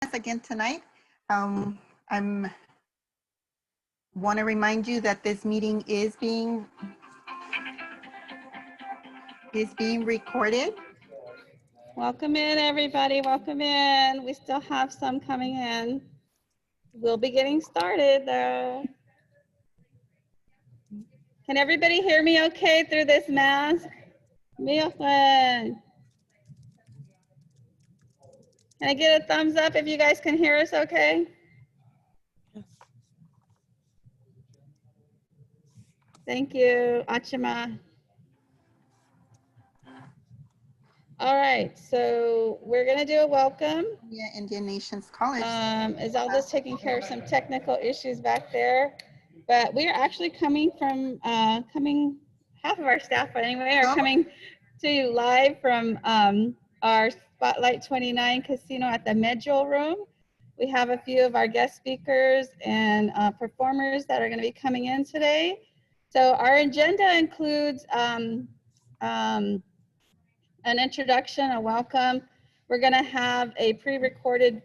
us again tonight. I want to remind you that this meeting is being recorded. Welcome in, everybody. Welcome in. We still have some coming in. We'll be getting started, though. Can everybody hear me okay through this mask? Can I get a thumbs up if you guys can hear us okay? Thank you, Achima. All right, so we're gonna do a welcome. Yeah, Indian Nations College. Izelda's taking care of some technical issues back there, but we are actually coming from, half of our staff, but anyway, are coming to you live from our Spotlight 29 casino at the Medjol room. We have a few of our guest speakers and performers that are going to be coming in today. So our agenda includes an introduction, a welcome. We're going to have a pre-recorded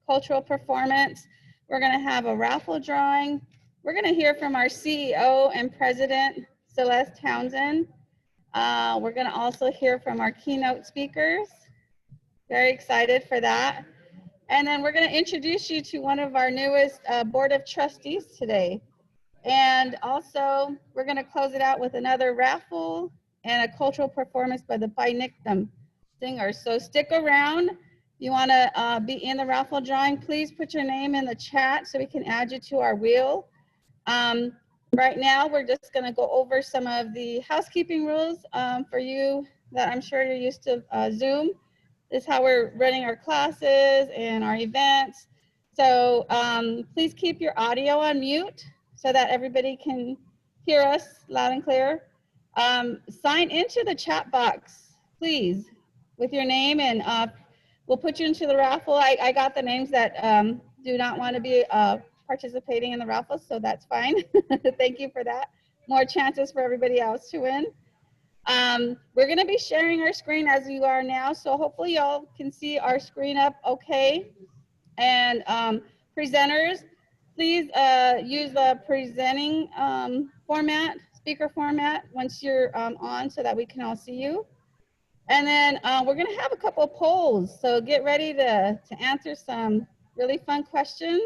cultural performance. We're going to have a raffle drawing. We're going to hear from our CEO and President, Celeste Townsend. We're going to also hear from our keynote speakers. Very excited for that. And then we're going to introduce you to one of our newest Board of Trustees today. And also, we're going to close it out with another raffle and a cultural performance by the Painectum singers. So stick around. If you want to be in the raffle drawing, please put your name in the chat so we can add you to our wheel. Right now, we're just going to go over some of the housekeeping rules for you that I'm sure you're used to Zoom. This is how we're running our classes and our events. So please keep your audio on mute so that everybody can hear us loud and clear. Sign into the chat box, please, with your name, and we'll put you into the raffle. I got the names that do not want to be participating in the raffle, so that's fine. Thank you for that. More chances for everybody else to win. We're going to be sharing our screen as you are now, so hopefully y'all can see our screen up okay. And presenters, please use the presenting format, speaker format, once you're on so that we can all see you. And then we're going to have a couple of polls, so get ready to answer some really fun questions,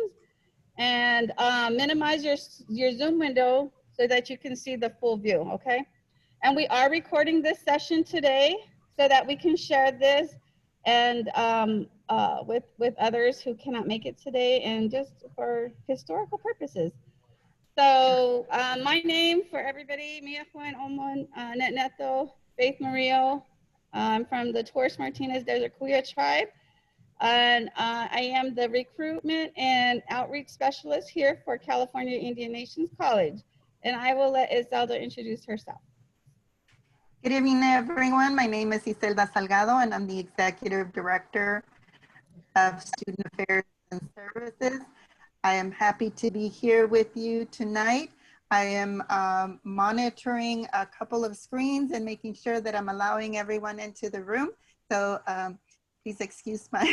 and minimize your Zoom window so that you can see the full view, okay? And we are recording this session today so that we can share this and with others who cannot make it today, and just for historical purposes. So my name for everybody, Mia Juan Omon Net Neto, Faith Murillo. I'm from the Torres Martinez Desert Cahuilla tribe. And I am the recruitment and outreach specialist here for California Indian Nations College. And I will let Iselda introduce herself. Good evening, everyone. My name is Iselda Salgado, and I'm the Executive Director of Student Affairs and Services. I am happy to be here with you tonight. I am monitoring a couple of screens and making sure that I'm allowing everyone into the room. So please excuse my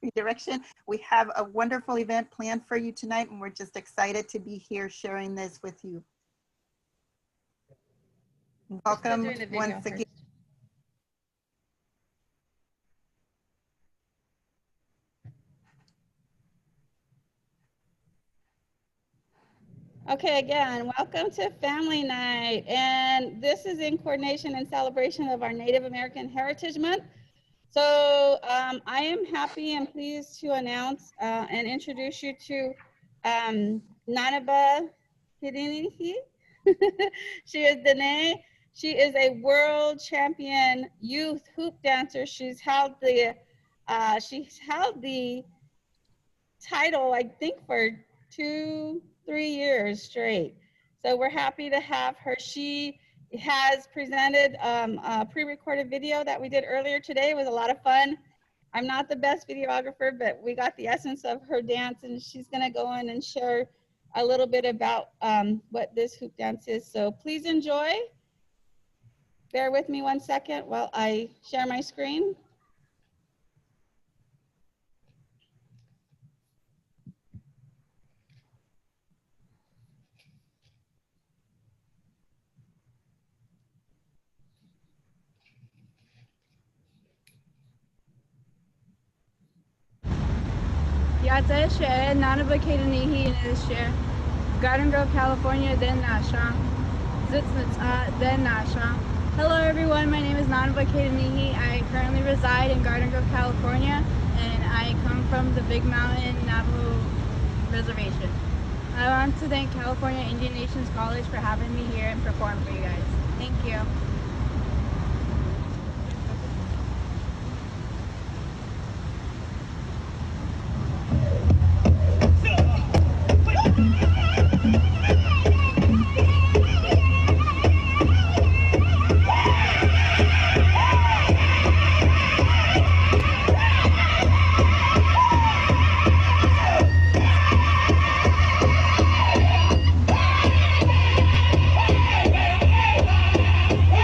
redirection. We have a wonderful event planned for you tonight, and we're just excited to be here sharing this with you. Welcome once again. Okay, again, welcome to Family Night. And this is in coordination and celebration of our Native American Heritage Month. So I am happy and pleased to announce and introduce you to Nanaba Hidinihi. She is Dene. She is a world champion youth hoop dancer. She's held the title, I think, for 2-3 years straight. So we're happy to have her. She has presented a pre-recorded video that we did earlier today. It was a lot of fun. I'm not the best videographer, but we got the essence of her dance, and she's gonna go in and share a little bit about what this hoop dance is. So please enjoy. Bear with me 1 second while I share my screen. Gateshe, Nanabakata Nihi in Ishe, Garden Grove, California, then Nasha, Zitzmitz, then Nasha. Hello everyone, my name is Nanabakata Nihi. I currently reside in Garden Grove, California, and I come from the Big Mountain Navajo Reservation. I want to thank California Indian Nations College for having me here and perform for you guys. Thank you. Hey!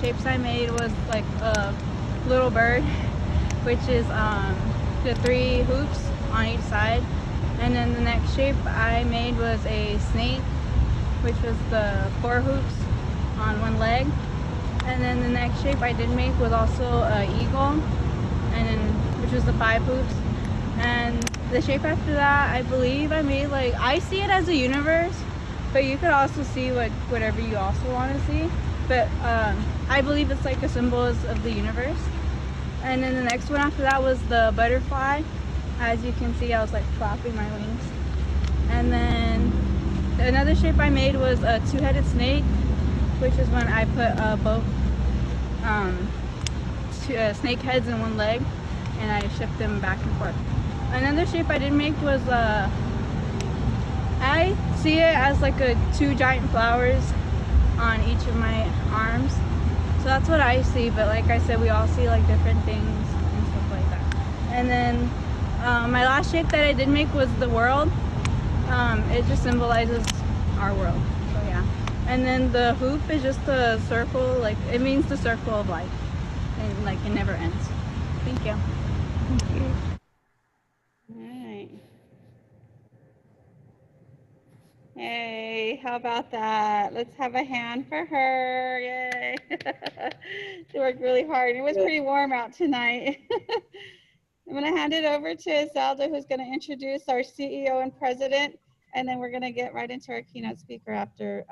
shapes I made was like a little bird, which is the 3 hoops on each side. And then the next shape I made was a snake, which was the 4 hoops on 1 leg. And then the next shape I did make was also an eagle, and then which was the 5 hoops. And the shape after that, I believe I made, like, I see it as a universe, but you could also see whatever you also want to see. But I believe it's like a symbol of the universe. And then the next one after that was the butterfly. As you can see, I was like flapping my wings. And then another shape I made was a 2-headed snake, which is when I put both snake heads in 1 leg, and I shift them back and forth. Another shape I did make was I see it as like 2 giant flowers on each of my arms. So that's what I see, but like I said, we all see like different things and stuff like that. And then my last shape that I did make was the world. It just symbolizes our world, so yeah. And then the hoop is just a circle, like it means the circle of life, and like it never ends. Thank you. Thank you. All right. Hey, how about that? Let's have a hand for her. Yay. She worked really hard. It was pretty warm out tonight. I'm going to hand it over to Iselda, who's going to introduce our CEO and president, and then we're going to get right into our keynote speaker after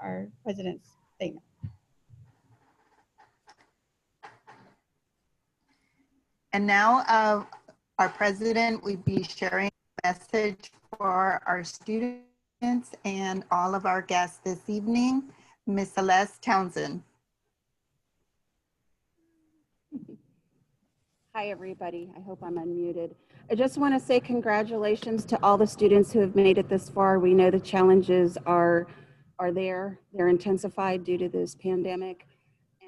our president's statement. And now our president will be sharing a message for our students and all of our guests this evening, Ms. Celeste Townsend. Hi, everybody. I hope I'm unmuted. I just want to say congratulations to all the students who have made it this far. We know the challenges are there. They're intensified due to this pandemic,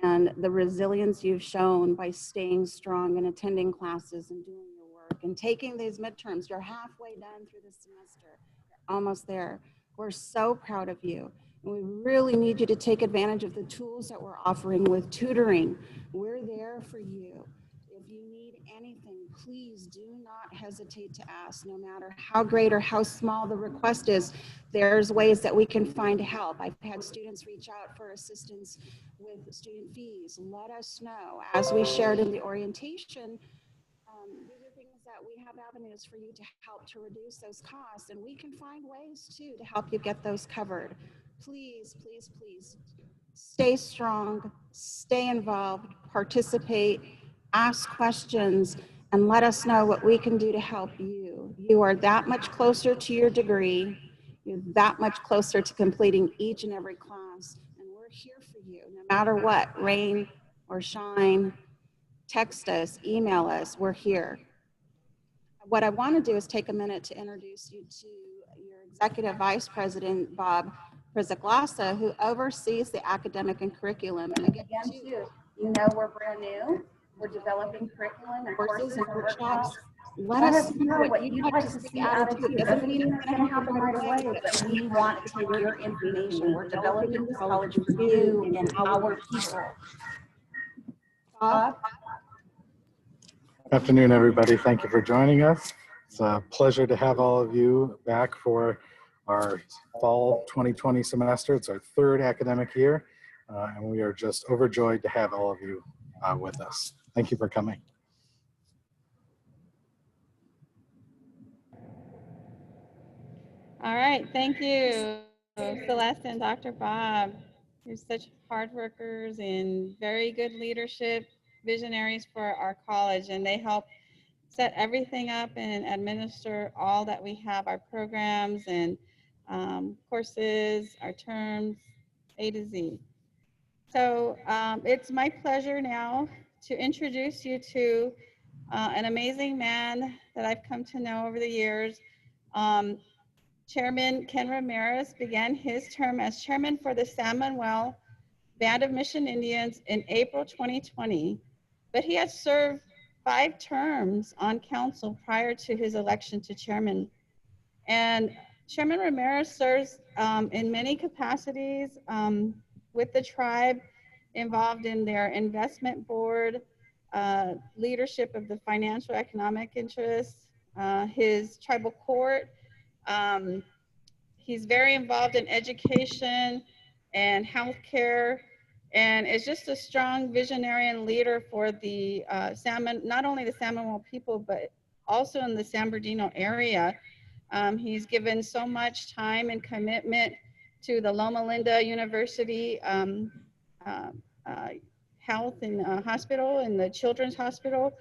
and the resilience you've shown by staying strong and attending classes and doing your work and taking these midterms. You're halfway done through the semester. You're almost there. We're so proud of you. And we really need you to take advantage of the tools that we're offering with tutoring. We're there for you. If you need anything, please do not hesitate to ask. No matter how great or how small the request is, there's ways that we can find help. I've had students reach out for assistance with student fees. Let us know. As we shared in the orientation, these are things that we have avenues for you to help to reduce those costs, and we can find ways too to help you get those covered. Please, please, please stay strong, stay involved, participate, ask questions, and let us know what we can do to help you. You are that much closer to your degree. You're that much closer to completing each and every class, and we're here for you no matter what, rain or shine. Text us, email us, we're here. What I want to do is take a minute to introduce you to your Executive Vice President, Bob Prizaglasa, who oversees the academic and curriculum. And again, too, you know we're brand new. We're developing curriculum and courses and workshops. Let us know what you'd like to see added to it. Doesn't mean it's going to happen right away, but we want to take your information. We're developing this college for you and our people. Bob? Good afternoon, everybody. Thank you for joining us. It's a pleasure to have all of you back for our fall 2020 semester. It's our 3rd academic year, and we are just overjoyed to have all of you with us. Thank you for coming. All right, thank you, Celeste and Dr. Bob. You're such hard workers and very good leadership visionaries for our college, and they help set everything up and administer all that we have, our programs and courses, our terms, A to Z. So it's my pleasure now to introduce you to an amazing man that I've come to know over the years. Chairman Ken Ramirez began his term as chairman for the San Manuel Band of Mission Indians in April 2020, but he has served 5 terms on council prior to his election to chairman. And Chairman Ramirez serves in many capacities with the tribe involved in their investment board, leadership of the financial economic interests, his tribal court. He's very involved in education and healthcare, and is just a strong visionary and leader for the not only the San Manuel people, but also in the San Bernardino area. He's given so much time and commitment to the Loma Linda University Health and Hospital and the Children's Hospital.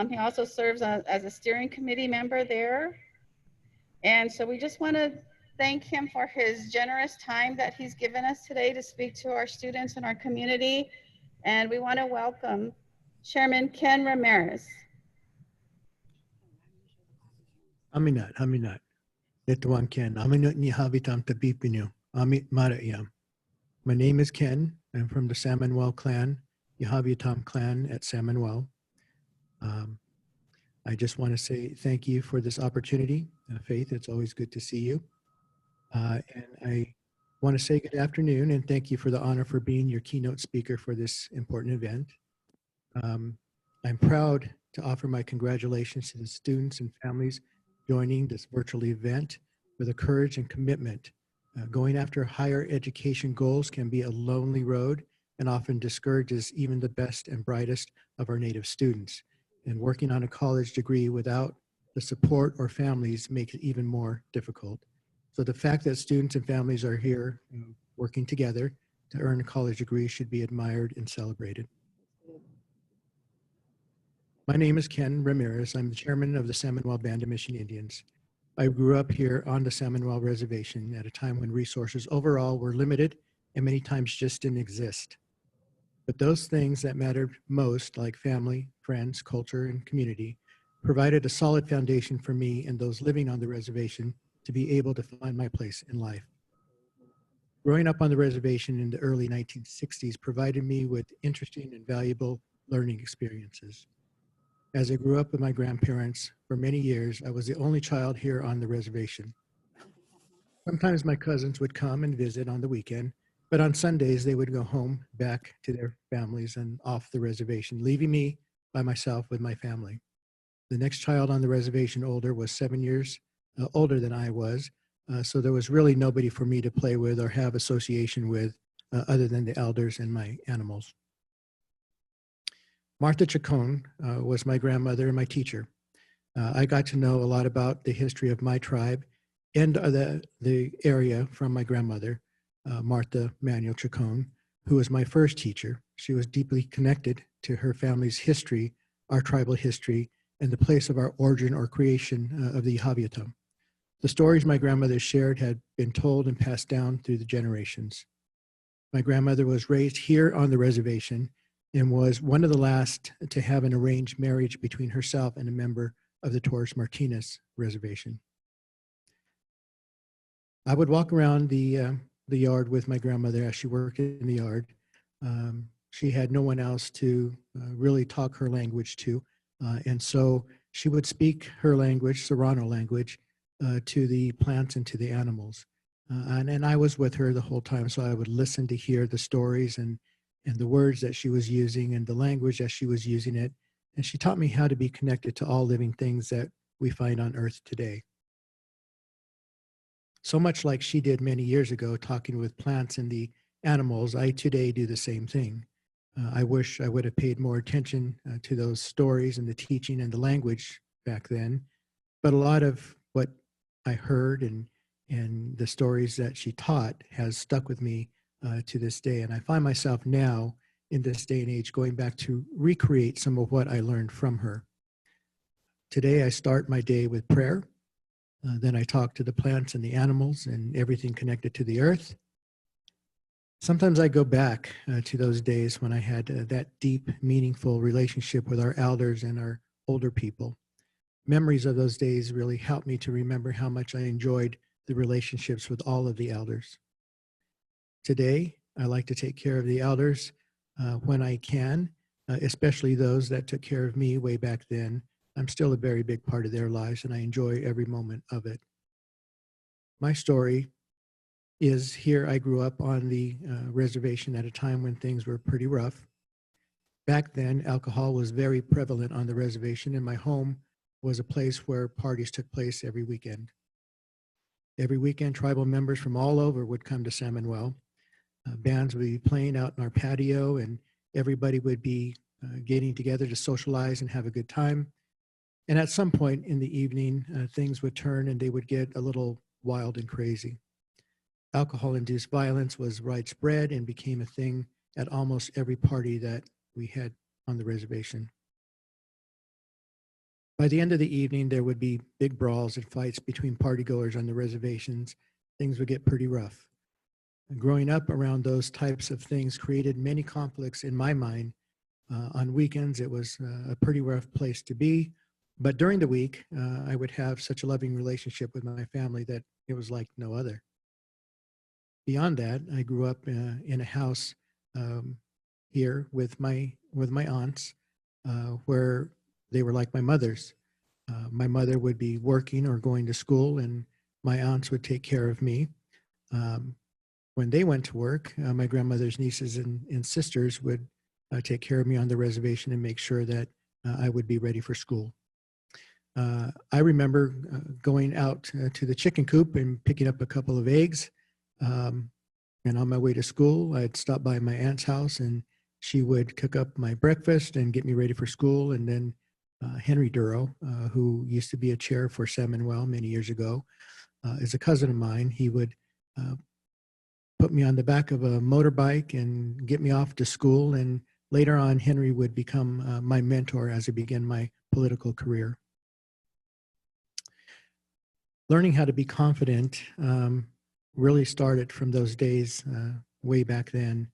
He also serves as a steering committee member there. And so we just want to thank him for his generous time that he's given us today to speak to our students and our community. And we want to welcome Chairman Ken Ramirez. Aminat. Netuan Ken. Aminat ni habitam tabipinu. Amit marayam. My name is Ken. I'm from the San Manuel clan, Yahaviatam clan at San Manuel. I just want to say thank you for this opportunity. Faith, it's always good to see you. And I want to say good afternoon and thank you for the honor for being your keynote speaker for this important event. I'm proud to offer my congratulations to the students and families joining this virtual event with the courage and commitment. Going after higher education goals can be a lonely road and often discourages even the best and brightest of our native students. And working on a college degree without the support or families makes it even more difficult. So the fact that students and families are here working together to earn a college degree should be admired and celebrated. My name is Ken Ramirez. I'm the chairman of the San Manuel Band of Mission Indians. I grew up here on the San Manuel Reservation at a time when resources overall were limited and many times just didn't exist. But those things that mattered most, like family, friends, culture, and community, provided a solid foundation for me and those living on the reservation to be able to find my place in life. Growing up on the reservation in the early 1960s provided me with interesting and valuable learning experiences. As I grew up with my grandparents for many years, I was the only child here on the reservation. Sometimes my cousins would come and visit on the weekend, but on Sundays they would go home back to their families and off the reservation, leaving me by myself with my family. The next child on the reservation was 7 years older than I was, so there was really nobody for me to play with or have association with other than the elders and my animals. Martha Chacon was my grandmother and my teacher. I got to know a lot about the history of my tribe and the area from my grandmother, Martha Manuel Chacon, who was my first teacher. She was deeply connected to her family's history, our tribal history, and the place of our origin or creation of the Yahaviatam. The stories my grandmother shared had been told and passed down through the generations. My grandmother was raised here on the reservation and was one of the last to have an arranged marriage between herself and a member of the Torres Martinez reservation. I would walk around the yard with my grandmother as she worked in the yard. She had no one else to really talk her language to, and so she would speak her language, Serrano language, to the plants and to the animals. And I was with her the whole time, so I would listen to hear the stories and the words that she was using and the language that she was using it. And she taught me how to be connected to all living things that we find on earth today. So much like she did many years ago, talking with plants and the animals, I today do the same thing. I wish I would have paid more attention to those stories and the teaching and the language back then. But a lot of what I heard and the stories that she taught has stuck with me to this day. And I find myself now in this day and age going back to recreate some of what I learned from her. Today, I start my day with prayer. Then I talk to the plants and the animals and everything connected to the earth. Sometimes I go back to those days when I had that deep, meaningful relationship with our elders and our older people. Memories of those days really helped me to remember how much I enjoyed the relationships with all of the elders. Today, I like to take care of the elders when I can, especially those that took care of me way back then. I'm still a very big part of their lives and I enjoy every moment of it. My story is here I grew up on the reservation at a time when things were pretty rough. Back then, alcohol was very prevalent on the reservation, and my home was a place where parties took place every weekend. Every weekend, tribal members from all over would come to San Manuel. Bands would be playing out in our patio, and everybody would be getting together to socialize and have a good time. And at some point in the evening, things would turn and they would get a little wild and crazy. Alcohol-induced violence was widespread and became a thing at almost every party that we had on the reservation. By the end of the evening, there would be big brawls and fights between partygoers on the reservations. Things would get pretty rough. And growing up around those types of things created many conflicts in my mind. On weekends, it was a pretty rough place to be. But during the week, I would have such a loving relationship with my family that it was like no other. Beyond that, I grew up in a house here with my aunts, where they were like my mothers. My mother would be working or going to school, and my aunts would take care of me. When they went to work, my grandmother's nieces and sisters would take care of me on the reservation and make sure that I would be ready for school. I remember going out to the chicken coop and picking up a couple of eggs. And on my way to school, I'd stop by my aunt's house and she would cook up my breakfast and get me ready for school. And then Henry Duro, who used to be a chair for San Manuel many years ago, is a cousin of mine. He would put me on the back of a motorbike and get me off to school. And later on, Henry would become my mentor as I began my political career. Learning how to be confident really started from those days way back then.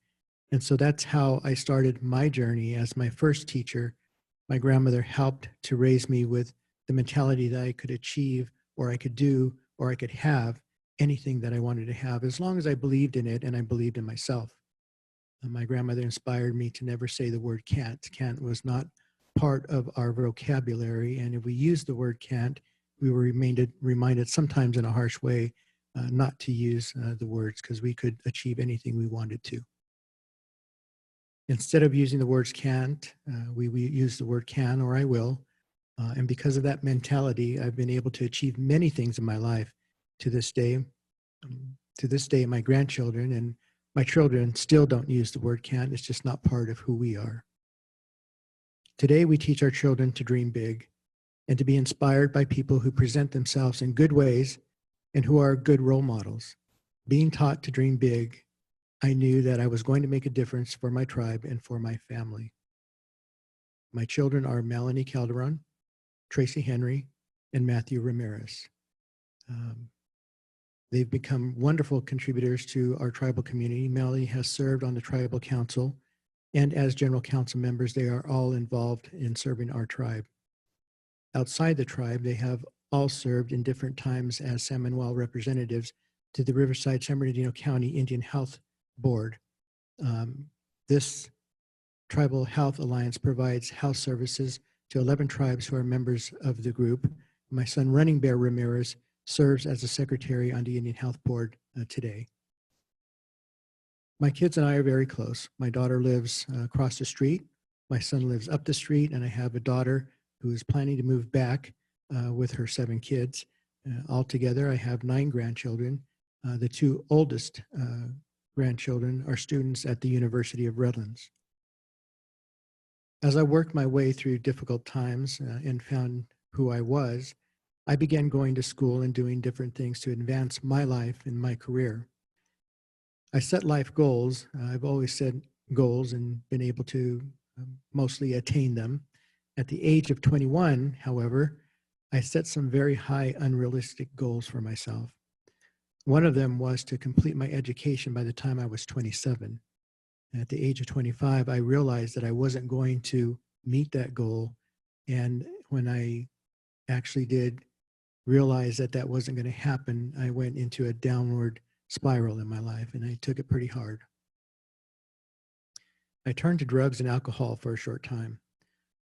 And so that's how I started my journey. As my first teacher, my grandmother helped to raise me with the mentality that I could achieve, or I could do, or I could have anything that I wanted to have, as long as I believed in it and I believed in myself. My grandmother inspired me to never say the word can't. Can't was not part of our vocabulary. And if we used the word can't, we were reminded sometimes in a harsh way not to use the words, because we could achieve anything we wanted to. Instead of using the words can't, we use the word can or I will. And because of that mentality, I've been able to achieve many things in my life to this day. To this day, my grandchildren and my children still don't use the word can't. It's just not part of who we are. Today, we teach our children to dream big and to be inspired by people who present themselves in good ways and who are good role models. Being taught to dream big, I knew that I was going to make a difference for my tribe and for my family. My children are Melanie Calderon, Tracy Henry, and Matthew Ramirez. They've become wonderful contributors to our tribal community. Melanie has served on the tribal council, and as general council members, they are all involved in serving our tribe. Outside the tribe, they have all served in different times as San Manuel representatives to the Riverside San Bernardino County Indian Health Board. This Tribal Health Alliance provides health services to 11 tribes who are members of the group. My son, Running Bear Ramirez, serves as a secretary on the Indian Health Board today. My kids and I are very close. My daughter lives across the street. My son lives up the street, and I have a daughter who is planning to move back with her 7 kids. Altogether, I have 9 grandchildren. The 2 oldest grandchildren are students at the University of Redlands. As I worked my way through difficult times and found who I was, I began going to school and doing different things to advance my life and my career. I set life goals. I've always set goals and been able to mostly attain them. At the age of 21, however, I set some very high, unrealistic goals for myself. One of them was to complete my education by the time I was 27. At the age of 25, I realized that I wasn't going to meet that goal. And when I actually did realize that that wasn't going to happen, I went into a downward spiral in my life, and I took it pretty hard. I turned to drugs and alcohol for a short time.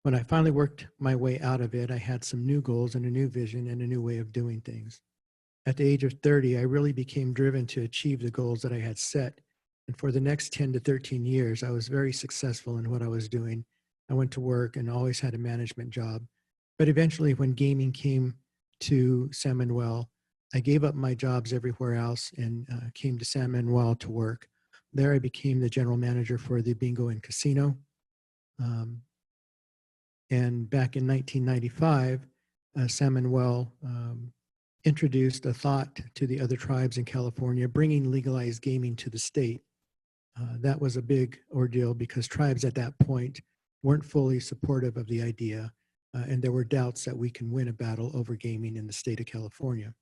When I finally worked my way out of it, I had some new goals and a new vision and a new way of doing things. At the age of 30, I really became driven to achieve the goals that I had set. And for the next 10 to 13 years, I was very successful in what I was doing. I went to work and always had a management job. But eventually, when gaming came to San Manuel, I gave up my jobs everywhere else and came to San Manuel to work. There, I became the general manager for the bingo and casino. And back in 1995, San Manuel introduced a thought to the other tribes in California, bringing legalized gaming to the state. That was a big ordeal because tribes at that point weren't fully supportive of the idea, and there were doubts that we can win a battle over gaming in the state of California.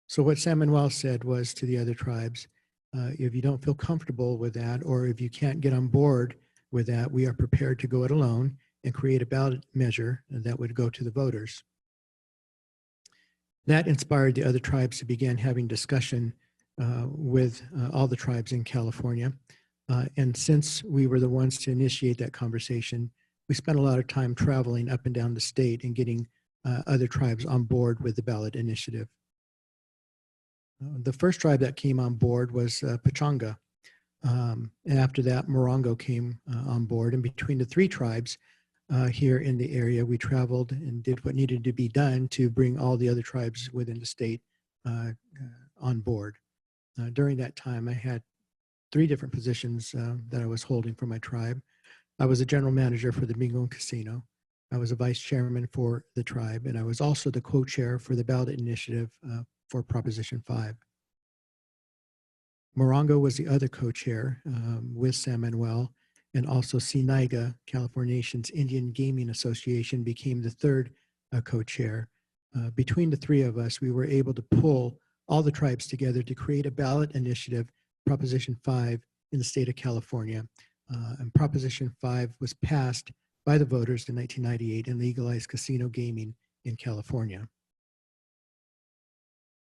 So what San Manuel said was to the other tribes, if you don't feel comfortable with that, or if you can't get on board with that, we are prepared to go it alone and create a ballot measure that would go to the voters. That inspired the other tribes to begin having discussion with all the tribes in California. And since we were the ones to initiate that conversation, we spent a lot of time traveling up and down the state and getting other tribes on board with the ballot initiative. The first tribe that came on board was Pechanga. And after that, Morongo came on board. And between the three tribes here in the area, we traveled and did what needed to be done to bring all the other tribes within the state on board. During that time, I had 3 different positions that I was holding for my tribe. I was a general manager for the bingo and casino. I was a vice chairman for the tribe, and I was also the co-chair for the ballot initiative for Proposition 5. Morongo was the other co-chair with San Manuel, and also CINC, California Nation's Indian Gaming Association, became the third co-chair. Between the 3 of us, we were able to pull all the tribes together to create a ballot initiative, Proposition 5, in the state of California. And Proposition 5 was passed by the voters in 1998 and legalized casino gaming in California.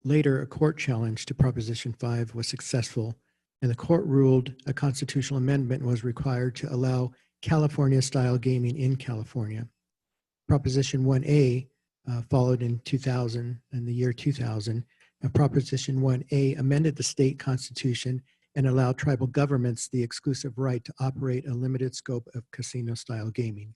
Later, a court challenge to Proposition 5 was successful, and the court ruled a constitutional amendment was required to allow California-style gaming in California. Proposition 1A followed in the year 2000, and Proposition 1A amended the state constitution and allowed tribal governments the exclusive right to operate a limited scope of casino-style gaming.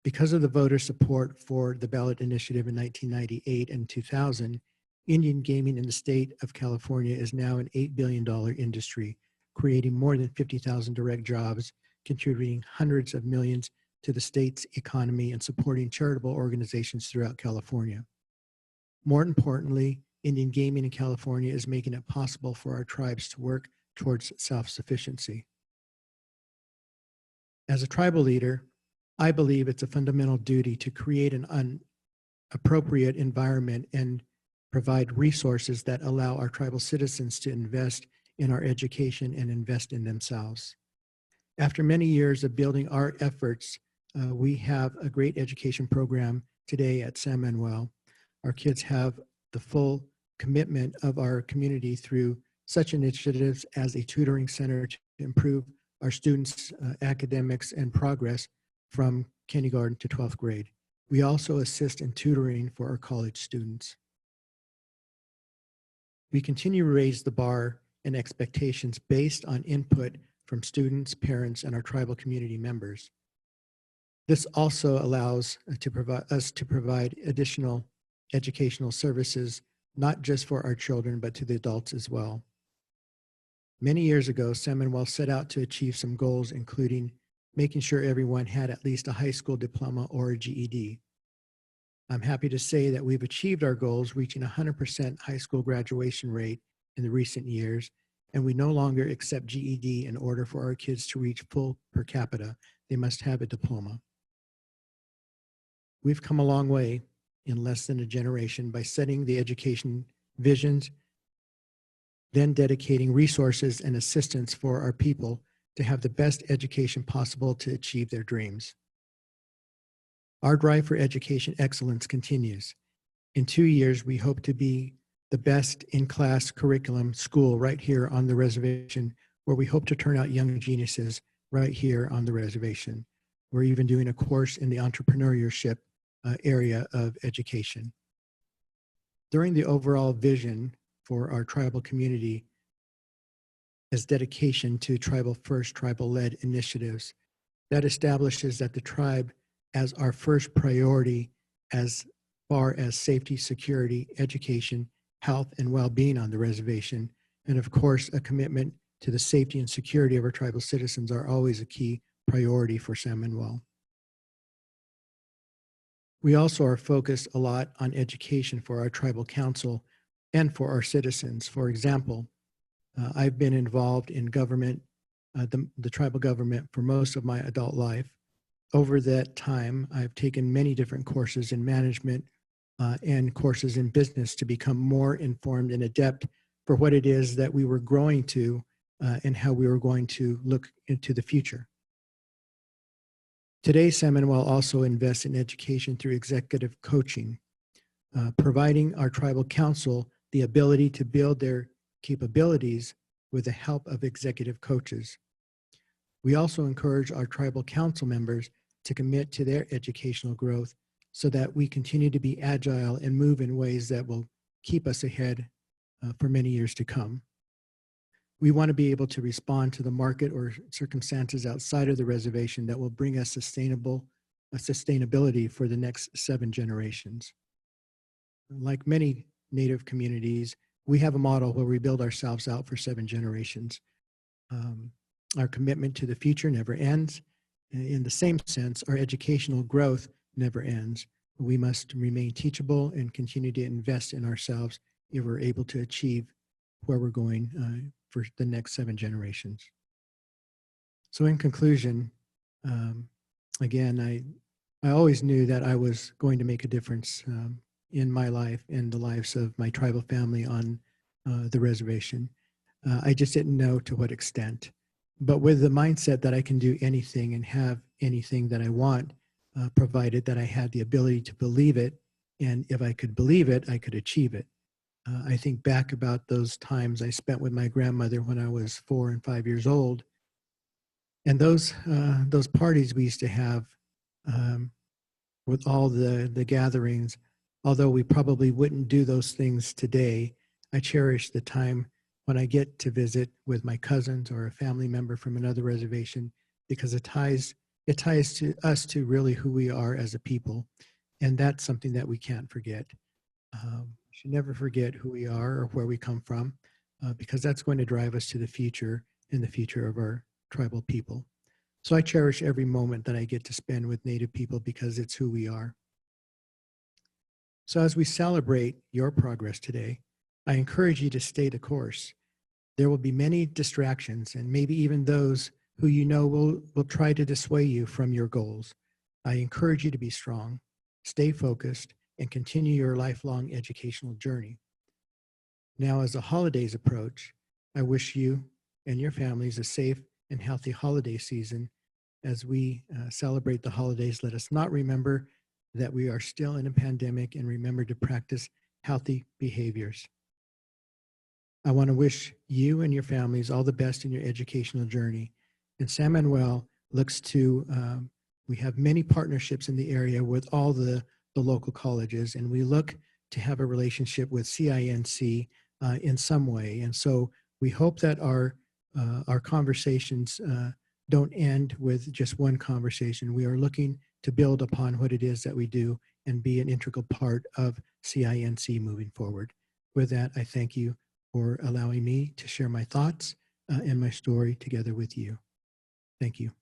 Because of the voter support for the ballot initiative in 1998 and 2000, Indian gaming in the state of California is now an $8 billion industry, creating more than 50,000 direct jobs, contributing hundreds of millions to the state's economy and supporting charitable organizations throughout California. More importantly, Indian gaming in California is making it possible for our tribes to work towards self-sufficiency. As a tribal leader, I believe it's a fundamental duty to create an appropriate environment and provide resources that allow our tribal citizens to invest in our education and invest in themselves. After many years of building our efforts, we have a great education program today at San Manuel. Our kids have the full commitment of our community through such initiatives as a tutoring center to improve our students' academics and progress from kindergarten to 12th grade. We also assist in tutoring for our college students. We continue to raise the bar and expectations based on input from students, parents, and our tribal community members. This also allows us to provide additional educational services, not just for our children, but to the adults as well. Many years ago, San Manuel set out to achieve some goals, including making sure everyone had at least a high school diploma or a GED. I'm happy to say that we've achieved our goals, reaching 100% high school graduation rate in the recent years, and we no longer accept GED in order for our kids to reach full per capita. They must have a diploma. We've come a long way in less than a generation by setting the education visions, then dedicating resources and assistance for our people to have the best education possible to achieve their dreams. Our drive for education excellence continues. In 2 years, we hope to be the best in-class curriculum school right here on the reservation, where we hope to turn out young geniuses right here on the reservation. We're even doing a course in the entrepreneurship area of education. During the overall vision for our tribal community as dedication to tribal first, tribal-led initiatives, that establishes that the tribe as our first priority as far as safety, security, education, health, and well-being on the reservation. And of course, a commitment to the safety and security of our tribal citizens are always a key priority for San Manuel. We also are focused a lot on education for our tribal council and for our citizens. For example, I've been involved in government, the tribal government for most of my adult life. Over that time, I've taken many different courses in management and courses in business to become more informed and adept for what it is that we were growing to and how we were going to look into the future. Today, San Manuel also invests in education through executive coaching, providing our tribal council the ability to build their capabilities with the help of executive coaches. We also encourage our tribal council members to commit to their educational growth so that we continue to be agile and move in ways that will keep us ahead for many years to come. We want to be able to respond to the market or circumstances outside of the reservation that will bring us sustainability for the next 7 generations. Like many Native communities, we have a model where we build ourselves out for 7 generations. Our commitment to the future never ends. In the same sense, our educational growth never ends. We must remain teachable and continue to invest in ourselves if we're able to achieve where we're going for the next 7 generations. So in conclusion, again, I always knew that I was going to make a difference in my life and the lives of my tribal family on the reservation. I just didn't know to what extent. But with the mindset that I can do anything and have anything that I want, provided that I had the ability to believe it, and if I could believe it, I could achieve it. I think back about those times I spent with my grandmother when I was 4 and 5 years old, and those parties we used to have with all the gatherings. Although we probably wouldn't do those things today, I cherish the time when I get to visit with my cousins or a family member from another reservation, because it ties to us to really who we are as a people, and that's something that we can't forget. We should never forget who we are or where we come from, because that's going to drive us to the future and the future of our tribal people. So I cherish every moment that I get to spend with Native people because it's who we are. So as we celebrate your progress today, I encourage you to stay the course. There will be many distractions, and maybe even those who you know will try to dissuade you from your goals. I encourage you to be strong, stay focused, and continue your lifelong educational journey. Now, as the holidays approach, I wish you and your families a safe and healthy holiday season. As we celebrate the holidays, let us not remember that we are still in a pandemic, and remember to practice healthy behaviors. I want to wish you and your families all the best in your educational journey. And San Manuel looks to, we have many partnerships in the area with all the local colleges, and we look to have a relationship with CINC in some way. And so we hope that our conversations don't end with just one conversation. We are looking to build upon what it is that we do and be an integral part of CINC moving forward. With that, I thank you for allowing me to share my thoughts and my story together with you. Thank you.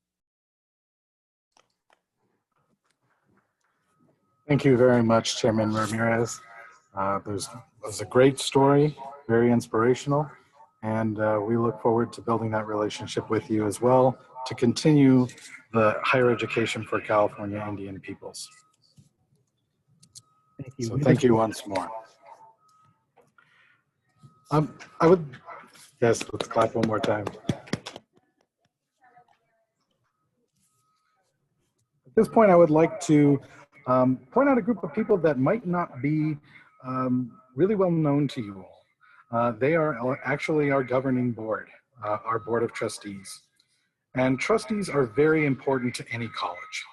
Thank you very much, Chairman Ramirez. It was a great story, very inspirational, and we look forward to building that relationship with you as well to continue the higher education for California Indian peoples. Thank you. So thank you once more. Yes, let's clap one more time. At this point, I would like to point out a group of people that might not be really well known to you all. They are actually our governing board, our board of trustees. And trustees are very important to any college.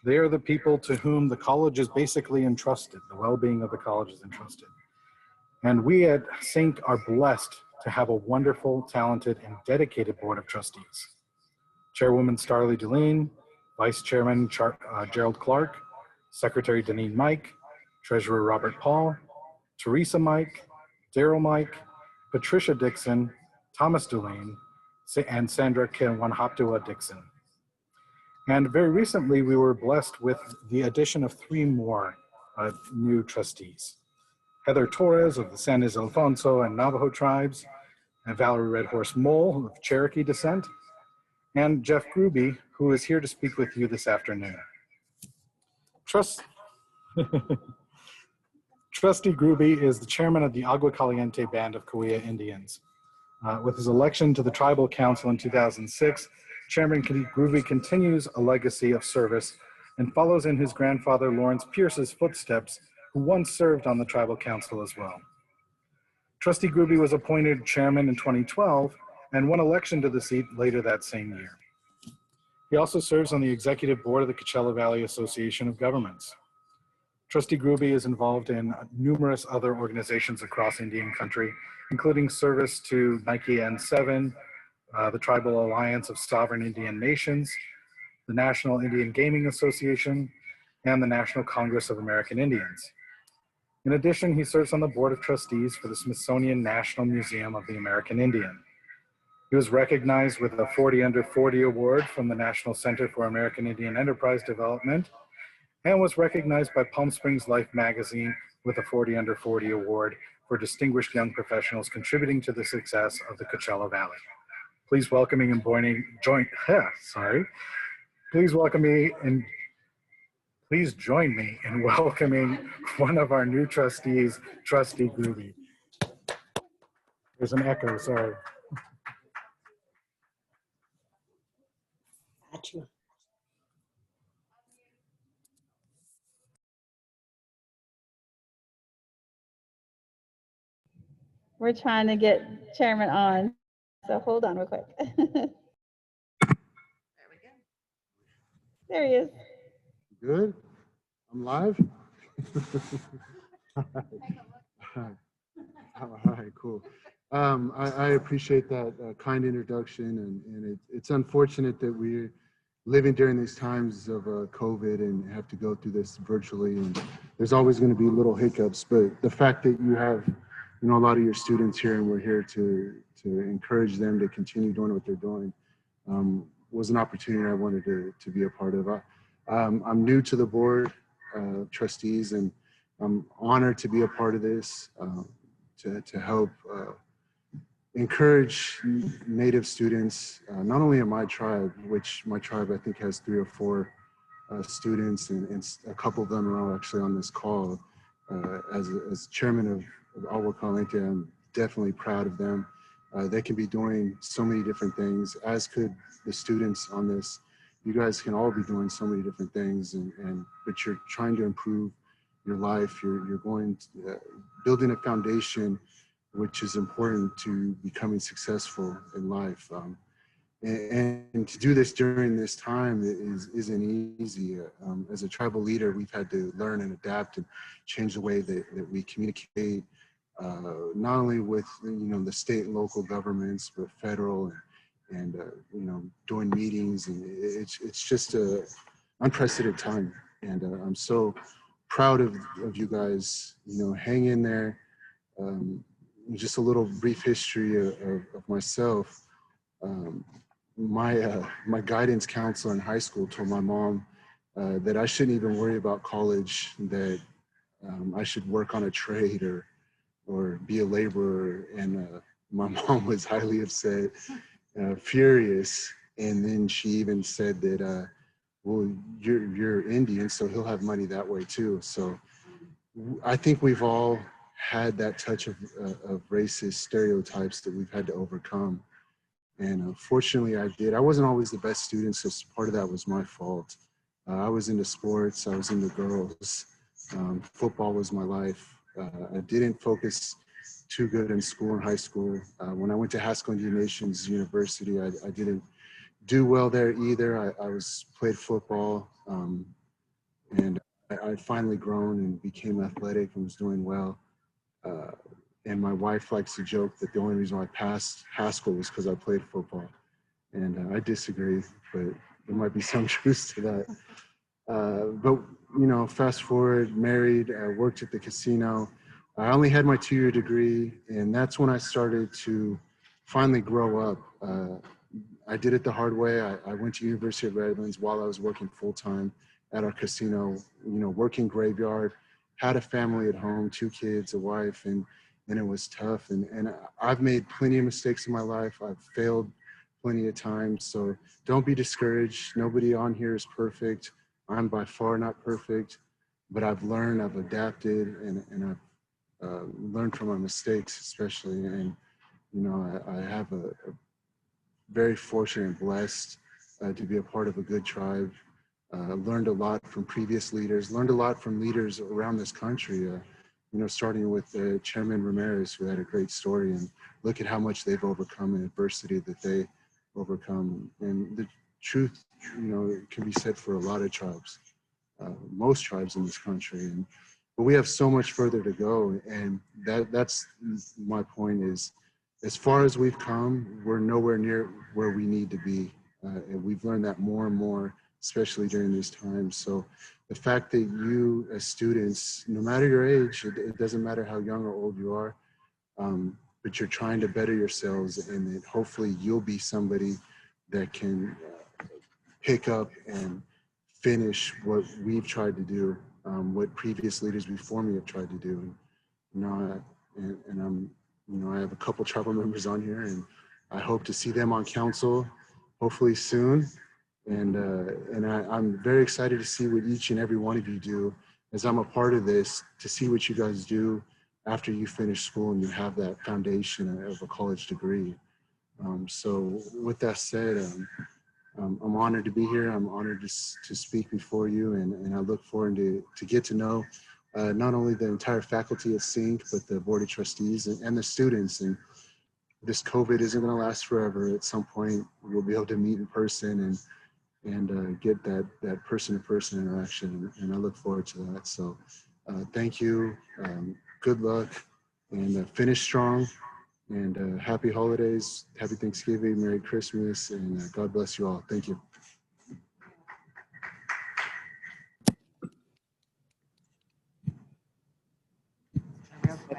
They are the people to whom the college is basically entrusted. The well-being of the college is entrusted. And we at CINC are blessed to have a wonderful, talented, and dedicated board of trustees. Chairwoman Starlee Deline, Vice Chairman Gerald Clark, Secretary Deneen Mike, Treasurer Robert Paul, Teresa Mike, Daryl Mike, Patricia Dixon, Thomas Deline, and Sandra Kinwanhaptua Dixon. And very recently, we were blessed with the addition of 3 more new trustees. Heather Torres of the San Ildefonso and Navajo tribes, and Valerie Red Horse Mole of Cherokee descent, and Jeff Grubbe, who is here to speak with you this afternoon. Trustee Grubbe is the chairman of the Agua Caliente Band of Cahuilla Indians. With his election to the Tribal Council in 2006, Chairman Grubbe continues a legacy of service and follows in his grandfather Lawrence Pierce's footsteps, who once served on the Tribal Council as well. Trustee Grubbe was appointed chairman in 2012 and won election to the seat later that same year. He also serves on the executive board of the Coachella Valley Association of Governments. Trustee Grubbe is involved in numerous other organizations across Indian country, including service to Nike N7, the Tribal Alliance of Sovereign Indian Nations, the National Indian Gaming Association, and the National Congress of American Indians. In addition, he serves on the Board of Trustees for the Smithsonian National Museum of the American Indian. He was recognized with a 40 Under 40 award from the National Center for American Indian Enterprise Development, and was recognized by Palm Springs Life magazine with a 40 Under 40 award for distinguished young professionals contributing to the success of the Coachella Valley. Please welcome me and please join me in welcoming one of our new trustees, Trustee Grubbe. There's an echo, sorry. Gotcha. We're trying to get Chairman on, so hold on real quick. There he is. Good? I'm live? All right, cool. I appreciate that kind introduction, and it's unfortunate that we're living during these times of COVID and have to go through this virtually, and there's always going to be little hiccups, but the fact that you have a lot of your students here and we're here to encourage them to continue doing what they're doing was an opportunity I wanted to be a part of. I'm new to the board of trustees, and I'm honored to be a part of this to help encourage Native students, not only in my tribe, which my tribe I think has 3 or 4 students, and a couple of them are actually on this call. As chairman of Agua Caliente, I'm definitely proud of them. They can be doing so many different things, as could the students on this. You guys can all be doing so many different things, but you're trying to improve your life. You're going to, building a foundation, which is important to becoming successful in life. And to do this during this time isn't easy. As a tribal leader, we've had to learn and adapt and change the way that we communicate, not only with the state and local governments, but federal and doing meetings, and it's just a unprecedented time. And I'm so proud of you guys. Hang in there. Just a little brief history of myself. My guidance counselor in high school told my mom that I shouldn't even worry about college, that I should work on a trade or be a laborer. And my mom was highly upset, furious. And then she even said that, well, you're Indian, so he'll have money that way too. So I think we've all had that touch of racist stereotypes that we've had to overcome. And fortunately I did. I wasn't always the best student, so part of that was my fault. I was into sports, I was into girls. Football was my life. I didn't focus too good in school in high school. When I went to Haskell Indian Nations University, I didn't do well there either. I played football, and I'd finally grown and became athletic and was doing well. And my wife likes to joke that the only reason why I passed high school was because I played football. And I disagree, but there might be some truth to that. But, you know, fast forward, married, worked at the casino. I only had my 2-year degree, and that's when I started to finally grow up. I did it the hard way. I went to University of Redlands while I was working full-time at our casino, you know, working graveyard, had a family at home, 2 kids, a wife, and it was tough. And I've made plenty of mistakes in my life. I've failed plenty of times. So don't be discouraged. Nobody on here is perfect. I'm by far not perfect, but I've learned, I've adapted, and I've learned from my mistakes, especially. And, you know, I have a very fortunate and blessed to be a part of a good tribe. Learned a lot from previous leaders, learned a lot from leaders around this country, you know, starting with Chairman Ramirez, who had a great story, and look at how much they've overcome and adversity that they overcome. And the truth, you know, can be said for a lot of tribes, most tribes in this country. But we have so much further to go. And that's my point is, as far as we've come, we're nowhere near where we need to be. And we've learned that more and more, especially during these times. So the fact that you as students, no matter your age, it doesn't matter how young or old you are, but you're trying to better yourselves, and that hopefully you'll be somebody that can pick up and finish what we've tried to do, what previous leaders before me have tried to do. You know, and I'm, you know, I have a couple tribal members on here, and I hope to see them on council, hopefully soon. And I'm very excited to see what each and every one of you do, as I'm a part of this, to see what you guys do after you finish school and you have that foundation of a college degree. So with that said, I'm honored to be here. I'm honored to speak before you, and I look forward to get to know not only the entire faculty at CINC, but the Board of Trustees and the students. And this COVID isn't going to last forever. At some point, we'll be able to meet in person and get that person-to-person interaction, and I look forward to that. So thank you, good luck, and finish strong, and happy holidays, happy Thanksgiving, Merry Christmas, and God bless you all. Thank you.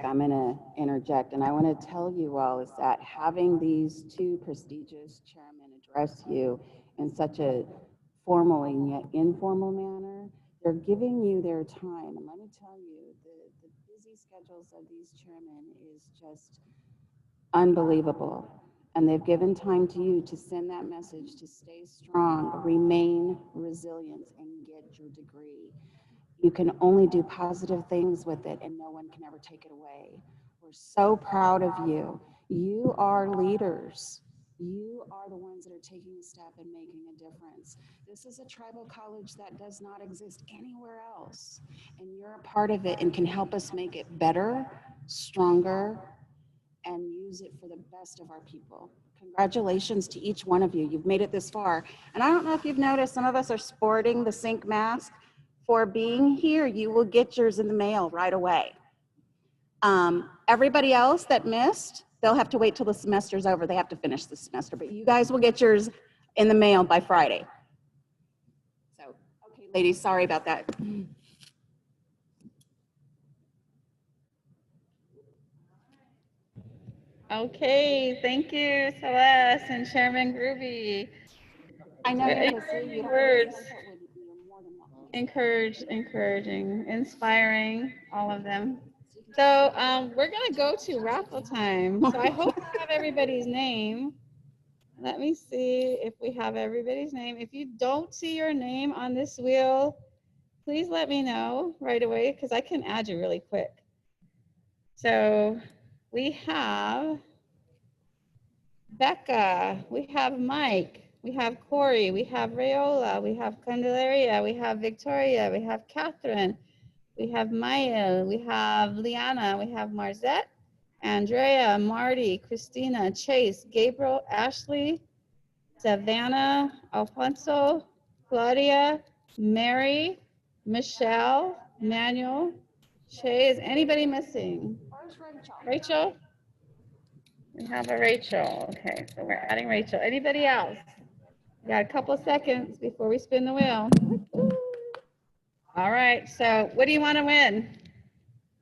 I'm going to interject, and I want to tell you all is that having these 2 prestigious chairmen address you in such a formal and yet informal manner, they're giving you their time. And let me tell you, the busy schedules of these chairmen is just unbelievable. And they've given time to you to send that message, to stay strong, remain resilient, and get your degree. You can only do positive things with it, and no one can ever take it away. We're so proud of you. You are leaders. You are the ones that are taking a step and making a difference. This is a tribal college that does not exist anywhere else, and you're a part of it and can help us make it better, stronger, and use it for the best of our people. Congratulations to each one of you. You've made it this far. And I don't know if you've noticed, some of us are sporting the CINC mask. For being here, you will get yours in the mail right away. Everybody else that missed, they'll have to wait till the semester's over. They have to finish the semester, but you guys will get yours in the mail by Friday. So, okay, ladies, sorry about that. Okay, thank you, Celeste and Chairman Grubbe. I know you're Encouraging words. Encouraging, inspiring, all of them. So we're gonna go to raffle time. So I hope we have everybody's name. Let me see if we have everybody's name. If you don't see your name on this wheel, please let me know right away, because I can add you really quick. So we have Becca, we have Mike, we have Corey, we have Rayola, we have Candelaria, we have Victoria, we have Catherine, we have Maya, we have Liana, we have Marzette, Andrea, Marty, Christina, Chase, Gabriel, Ashley, Savannah, Alfonso, Claudia, Mary, Michelle, Manuel, Shay. Is anybody missing? Rachel? We have a Rachel. Okay, so we're adding Rachel. Anybody else? We got a couple seconds before we spin the wheel. All right, so what do you want to win?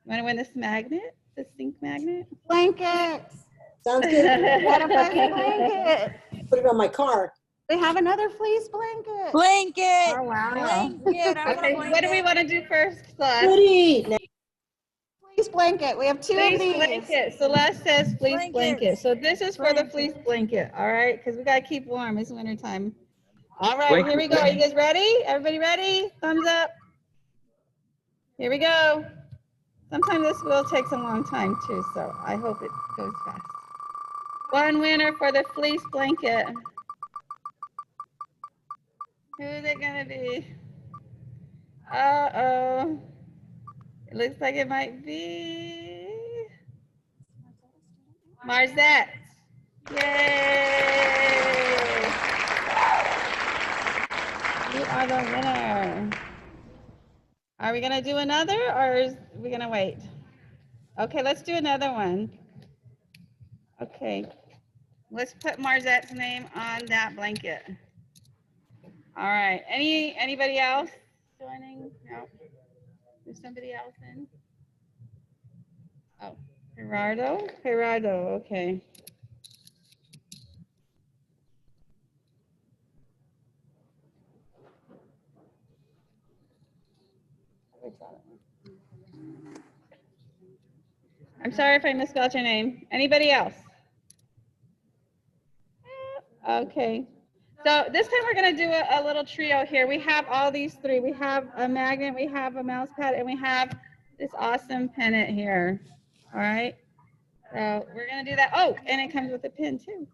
You want to win this magnet, this CINC magnet? Blankets. Sounds good. What a fuzzy blanket. Put it on my car. They have another fleece blanket. Blanket. Oh, wow. Blanket. I want Okay, a blanket. what do we want to do first, Celeste? Goody. Fleece blanket. We have two of Fleece these. blanket. Celeste says fleece Blankets. blanket. So this is for the Blanket. fleece blanket, all right? Because we got to keep warm. It's winter time. All right, here we go. Are you guys ready? Everybody ready? Thumbs up. Here we go. Sometimes this wheel takes a long time too, so I hope it goes fast. One winner for the fleece blanket. Who is it gonna be? Uh-oh. It looks like it might be Marzette. Yay! You are the winner. Are we gonna do another or are we gonna wait? Okay, let's do another one. Okay, let's put Marzette's name on that blanket. All right, anybody else joining? No, there's somebody else in. Oh, Gerardo, okay. I'm sorry if I misspelled your name. Anybody else? Okay. So this time we're going to do a little trio here. We have all these three. We have a magnet, we have a mouse pad, and we have this awesome pennant here. All right. So we're going to do that. Oh, and it comes with a pin too.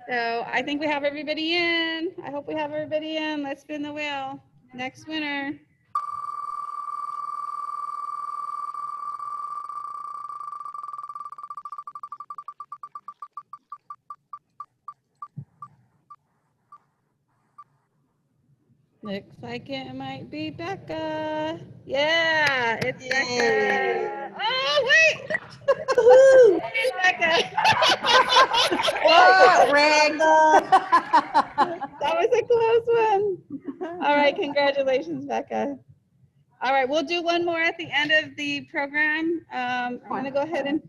So I think we have everybody in. I hope we have everybody in. Let's spin the wheel. Next winner. Looks like it might be Becca. Yeah, it's Becca. Oh, wait. It's Becca. Oh, rigged. That was a close one. All right, congratulations, Becca. All right, we'll do one more at the end of the program. I'm going to go ahead and,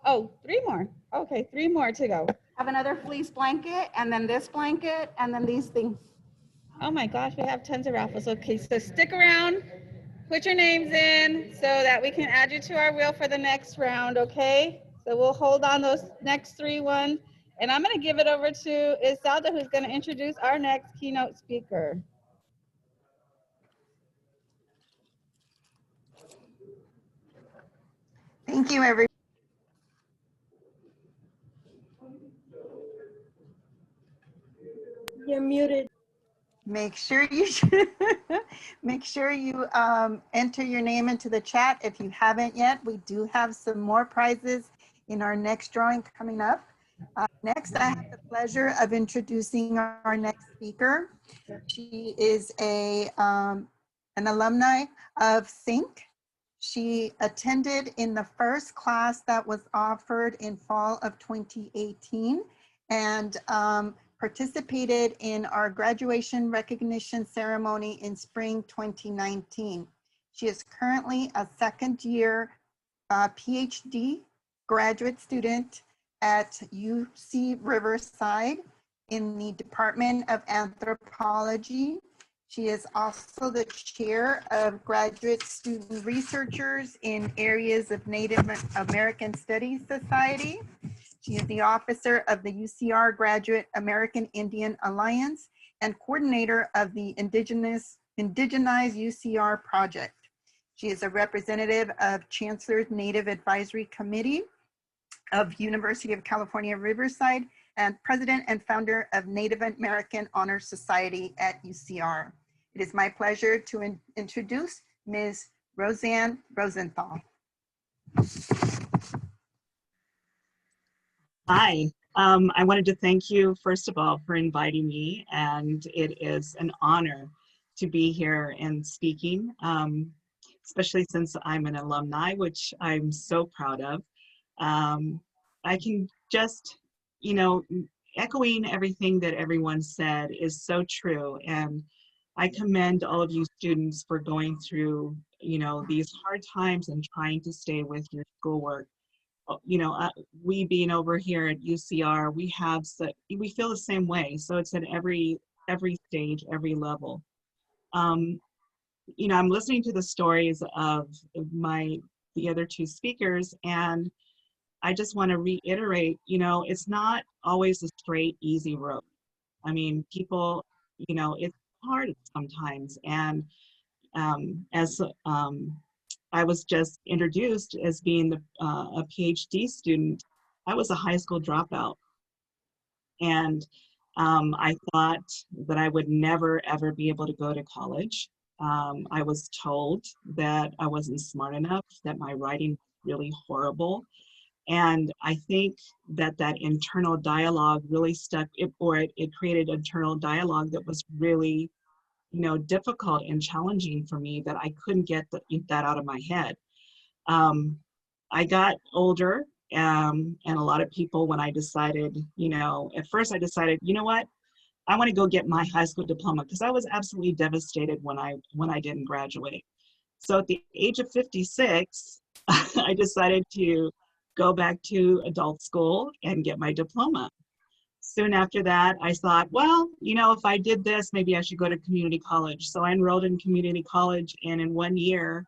oh, three more. Okay, three more to go. Have another fleece blanket, and then this blanket, and then these things. Oh my gosh, we have tons of raffles. Okay, so stick around, put your names in so that we can add you to our wheel for the next round, okay? So we'll hold on those next three ones. And I'm going to give it over to Isalda, who's going to introduce our next keynote speaker. Thank you, everyone. You're muted. Make sure you enter your name into the chat if you haven't yet. We do have some more prizes in our next drawing coming up. Next, I have the pleasure of introducing our next speaker. She is an alumni of CINC. She attended in the first class that was offered in fall of 2018 and participated in our graduation recognition ceremony in spring 2019. She is currently a second-year PhD graduate student at UC Riverside in the Department of Anthropology. She is also the chair of graduate student researchers in areas of Native American Studies Society. She is the officer of the UCR Graduate American Indian Alliance and coordinator of the Indigenize UCR project. She is a representative of Chancellor's Native Advisory Committee of University of California, Riverside, and president and founder of Native American Honor Society at UCR. It is my pleasure to introduce Ms. Rosenthal. Hi, I wanted to thank you, first of all, for inviting me, and it is an honor to be here and speaking. especially since I'm an alumni, which I'm so proud of. I can just, you know, echoing everything that everyone said is so true. And I commend all of you students for going through, you know, these hard times and trying to stay with your schoolwork. You know, we being over here at UCR, we feel the same way. So it's at every stage, every level. You know, I'm listening to the stories of the other two speakers, and I just want to reiterate, you know, it's not always a straight, easy road. I mean, people, you know, it's hard sometimes. And as I was just introduced as being a PhD student, I was a high school dropout. And I thought that I would never, ever be able to go to college. I was told that I wasn't smart enough, that my writing was really horrible. And I think that internal dialogue really stuck, it created internal dialogue that was really, you know, difficult and challenging for me, that I couldn't get that out of my head. I got older, and a lot of people, when I decided, you know, at first I decided, you know what, I want to go get my high school diploma, because I was absolutely devastated when I didn't graduate. So at the age of 56, I decided to go back to adult school and get my diploma. Soon after that, I thought, well, you know, if I did this, maybe I should go to community college. So I enrolled in community college, and in 1 year,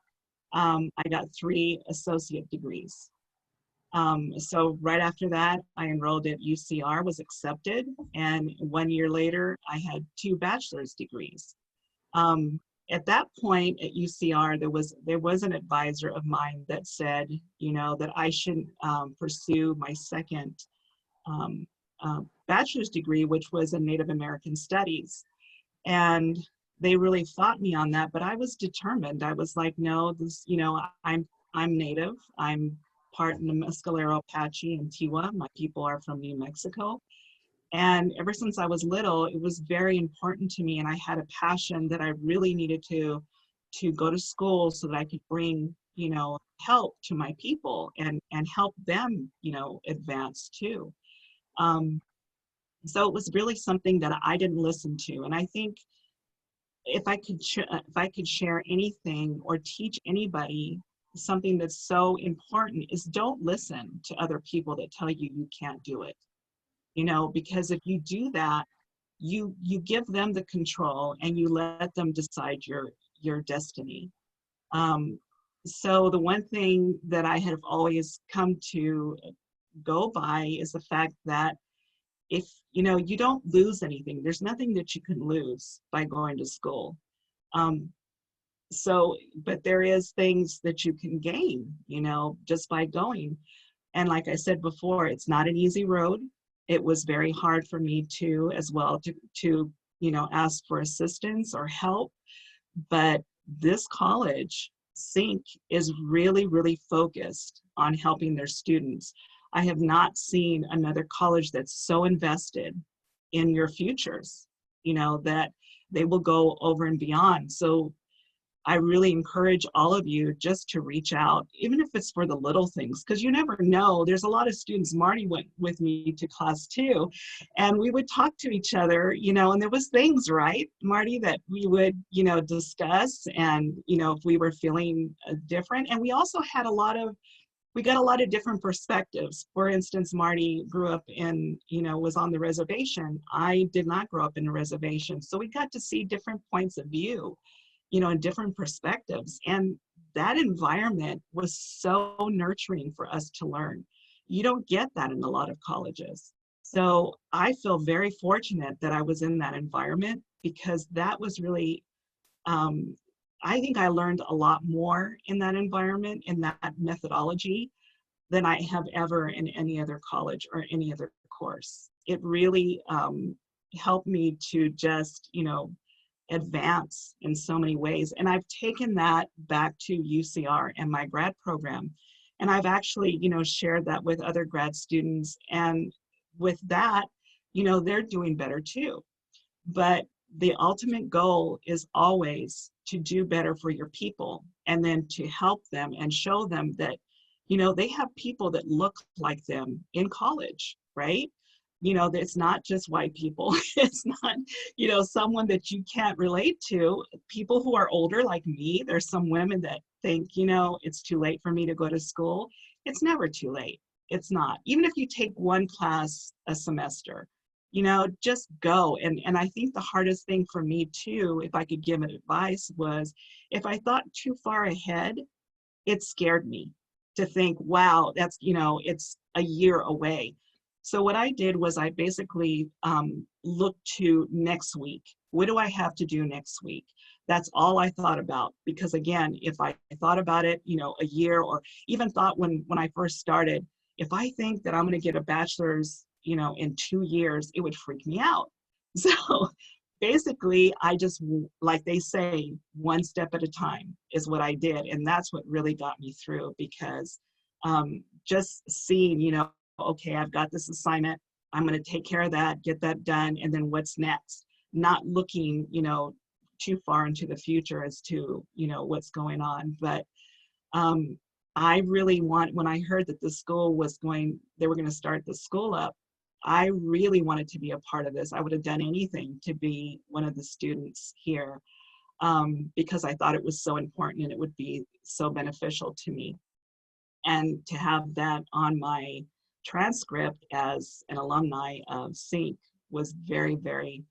I got 3 associate degrees. So right after that, I enrolled at UCR, was accepted, and 1 year later, I had 2 bachelor's degrees. At that point at UCR, there was an advisor of mine that said, you know, that I shouldn't pursue my second bachelor's degree, which was in Native American Studies. And they really fought me on that, but I was determined. I was like, no, this, you know, I'm Native. I'm part in the Mescalero, Apache, and Tiwa. My people are from New Mexico. And ever since I was little, it was very important to me, and I had a passion that I really needed to go to school so that I could bring, you know, help to my people and help them, you know, advance too. So it was really something that I didn't listen to. And I think if I could share anything or teach anybody something that's so important, is don't listen to other people that tell you you can't do it. You know, because if you do that, you give them the control and you let them decide your destiny. So the one thing that I have always come to go by is the fact that if, you know, you don't lose anything, there's nothing that you can lose by going to school. But there is things that you can gain, you know, just by going. And like I said before, it's not an easy road. It was very hard for me too, as well, to you know, ask for assistance or help. But this college, CINC, is really, really focused on helping their students. I have not seen another college that's so invested in your futures, you know, that they will go over and beyond. So I really encourage all of you just to reach out, even if it's for the little things, because you never know. There's a lot of students. Marty went with me to class too, and we would talk to each other, you know, and there was things, right, Marty, that we would, you know, discuss, and, you know, if we were feeling different. And we also had we got a lot of different perspectives. For instance, Marty grew up in, you know, was on the reservation. I did not grow up in a reservation. So we got to see different points of view, you know, and different perspectives. And that environment was so nurturing for us to learn. You don't get that in a lot of colleges. So I feel very fortunate that I was in that environment, because that was really, I think I learned a lot more in that environment, in that methodology, than I have ever in any other college or any other course. It really helped me to just, you know, advance in so many ways. And I've taken that back to UCR and my grad program. And I've actually, you know, shared that with other grad students. And with that, you know, they're doing better too. But the ultimate goal is always to do better for your people, and then to help them and show them that, you know, they have people that look like them in college, right? You know, it's not just white people. It's not, you know, someone that you can't relate to. People who are older like me, there's some women that think, you know, it's too late for me to go to school. It's never too late. It's not. Even if you take one class a semester, you know, just go. And I think the hardest thing for me too, if I could give an advice, was if I thought too far ahead, it scared me to think, wow, that's, you know, it's a year away. So what I did was I basically looked to next week. What do I have to do next week? That's all I thought about. Because again, if I thought about it, you know, a year, or even thought when I first started, if I think that I'm going to get a bachelor's, you know, in 2 years, it would freak me out. So basically, I just, like they say, one step at a time is what I did. And that's what really got me through, because just seeing, you know, okay, I've got this assignment, I'm going to take care of that, get that done, and then what's next? Not looking, you know, too far into the future as to, you know, what's going on. But I really when I heard that the school was they were going to start the school up, I really wanted to be a part of this. I would have done anything to be one of the students here, because I thought it was so important and it would be so beneficial to me. And to have that on my transcript as an alumni of CINC was very, very,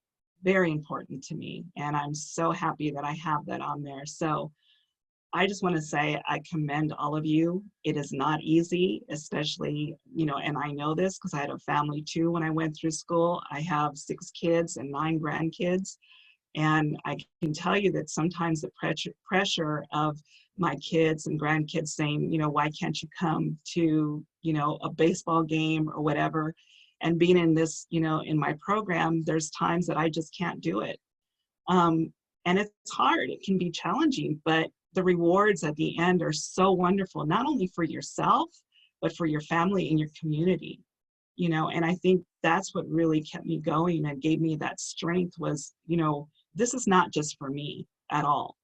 very important to me. And I'm so happy that I have that on there. So I just want to say I commend all of you. It is not easy, especially, you know, and I know this because I had a family too when I went through school. I have 6 kids and 9 grandkids. And I can tell you that sometimes the pressure of my kids and grandkids saying, you know, why can't you come to, you know, a baseball game or whatever, and being in this, you know, in my program, there's times that I just can't do it. And it's hard, it can be challenging, but the rewards at the end are so wonderful, not only for yourself, but for your family and your community, you know. And I think that's what really kept me going and gave me that strength was, you know, this is not just for me at all.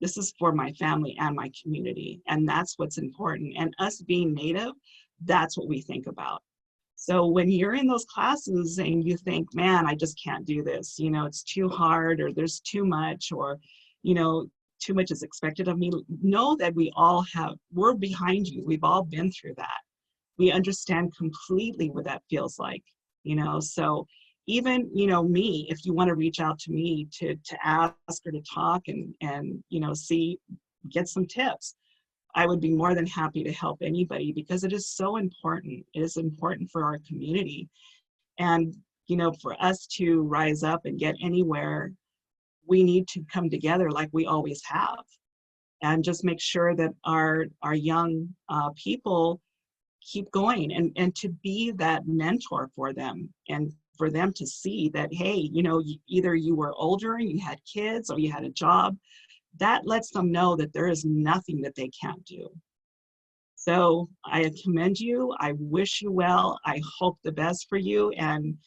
This is for my family and my community. And that's what's important. And us being Native, that's what we think about. So when you're in those classes and you think, man, I just can't do this, you know, it's too hard, or there's too much, or, you know, too much is expected of me, know that we're behind you. We've all been through that. We understand completely what that feels like, you know. So even, you know, me, if you want to reach out to me to ask or to talk and you know, get some tips, I would be more than happy to help anybody, because it is so important. It is important for our community. And, you know, for us to rise up and get anywhere, we need to come together like we always have, and just make sure that our young people keep going, and to be that mentor for them, and for them to see that, hey, you know, either you were older and you had kids or you had a job, that lets them know that there is nothing that they can't do. So I commend you. I wish you well. I hope the best for you, and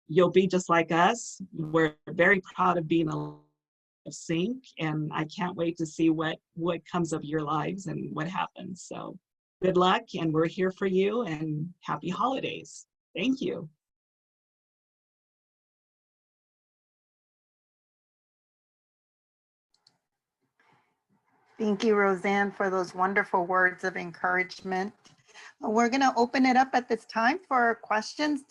you'll be just like us. We're very proud of being a CINC, and I can't wait to see what comes of your lives and what happens. So good luck, and we're here for you, and happy holidays. Thank you. Thank you, Roseanne, for those wonderful words of encouragement. We're going to open it up at this time for questions.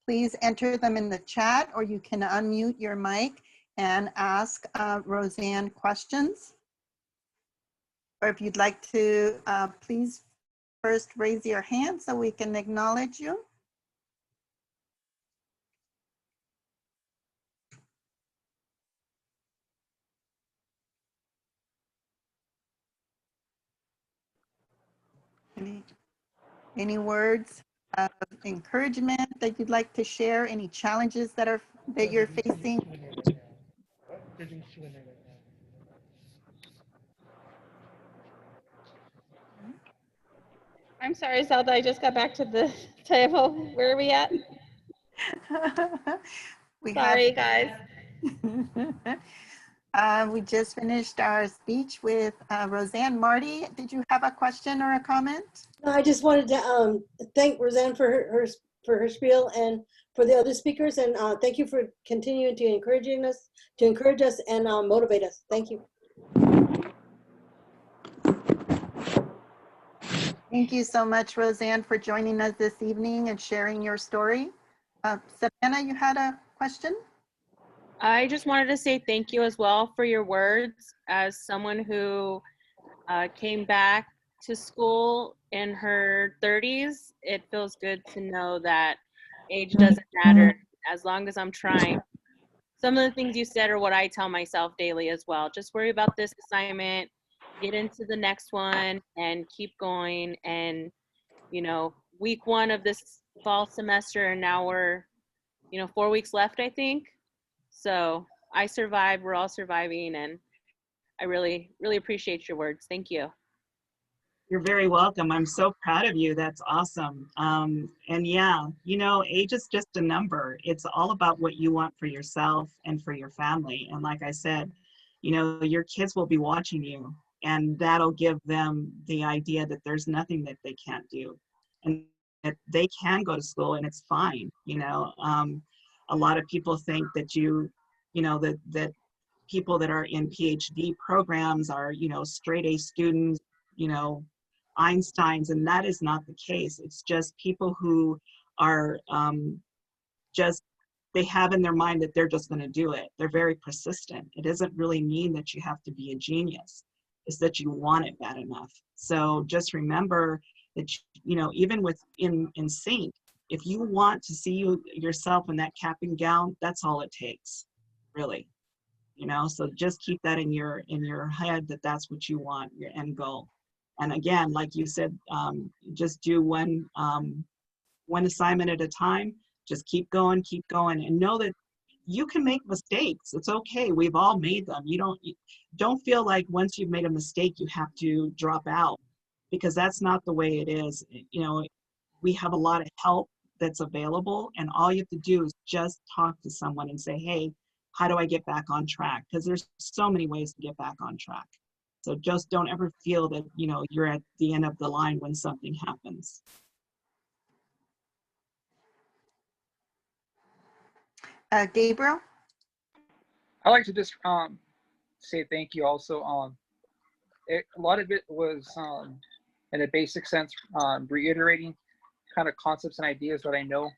Please enter them in the chat, or you can unmute your mic and ask Roseanne questions. Or if you'd like to, please first raise your hand so we can acknowledge you. Any words of encouragement that you'd like to share? Any challenges that you're facing? I'm sorry, Zelda, I just got back to the table. Where are we at? We Sorry, have guys. We just finished our speech with Roseanne. Marty, did you have a question or a comment? No, I just wanted to thank Roseanne for her spiel and for the other speakers, and thank you for continuing to encourage us and motivate us. Thank you. Thank you so much, Roseanne, for joining us this evening and sharing your story. Savannah, you had a question? I just wanted to say thank you as well for your words. As someone who came back to school in her 30s, it feels good to know that age doesn't matter as long as I'm trying. Some of the things you said are what I tell myself daily as well. Just worry about this assignment, get into the next one, and keep going. And, you know, week 1 of this fall semester, and now we're, 4 weeks left, I think. So I survived, we're all surviving, and I really, really appreciate your words. Thank you. You're very welcome. I'm so proud of you. That's awesome. And yeah, age is just a number. It's all about what you want for yourself and for your family. And like I said, your kids will be watching you, and that'll give them the idea that there's nothing that they can't do, and that they can go to school and it's fine. A lot of people think that that people that are in PhD programs are, straight A students, Einsteins, and that is not the case. It's just people who are they have in their mind that they're just going to do it. They're very persistent. It doesn't really mean that you have to be a genius. It's that you want it bad enough. So just remember that, even in CINC, if you want to see yourself in that cap and gown, that's all it takes, really. So just keep that in your head, that that's what you want, your end goal. And again, like you said, just do one assignment at a time. Just keep going, and know that you can make mistakes. It's okay. We've all made them. You don't feel like once you've made a mistake, you have to drop out, because that's not the way it is. We have a lot of help that's available, and all you have to do is just talk to someone and say, hey, how do I get back on track? Because there's so many ways to get back on track. So just don't ever feel that, you're at the end of the line when something happens. Gabriel? I'd like to just say thank you also. A lot of it was, in a basic sense, reiterating kind of concepts and ideas that I know.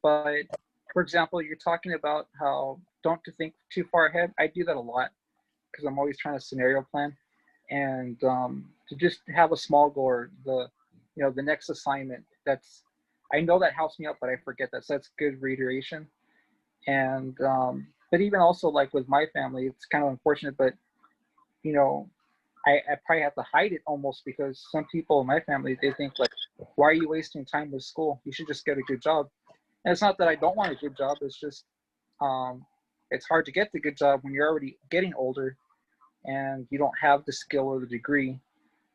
But for example, you're talking about how don't to think too far ahead. I do that a lot because I'm always trying to scenario plan, and to just have a small goal, or the next assignment. I know that helps me out, but I forget that. So that's good reiteration. And but even also, like with my family, it's kind of unfortunate, but I probably have to hide it almost, because some people in my family, they think like, why are you wasting time with school? You should just get a good job. And it's not that I don't want a good job. It's just it's hard to get the good job when you're already getting older and you don't have the skill or the degree,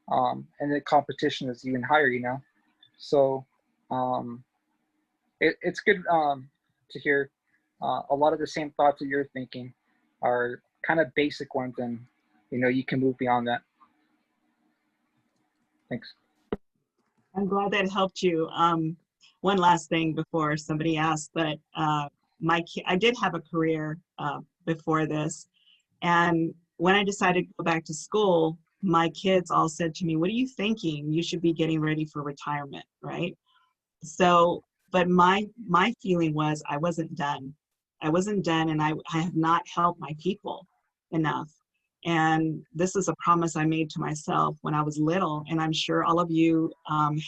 and the competition is even higher, So it's good to hear a lot of the same thoughts that you're thinking are kind of basic ones, and you can move beyond that. Thanks. I'm glad that helped you. One last thing before somebody asks, but I did have a career before this, and when I decided to go back to school, my kids all said to me, "What are you thinking? You should be getting ready for retirement, right?" So, but my feeling was I wasn't done. I wasn't done, and I have not helped my people enough. And this is a promise I made to myself when I was little, and I'm sure all of you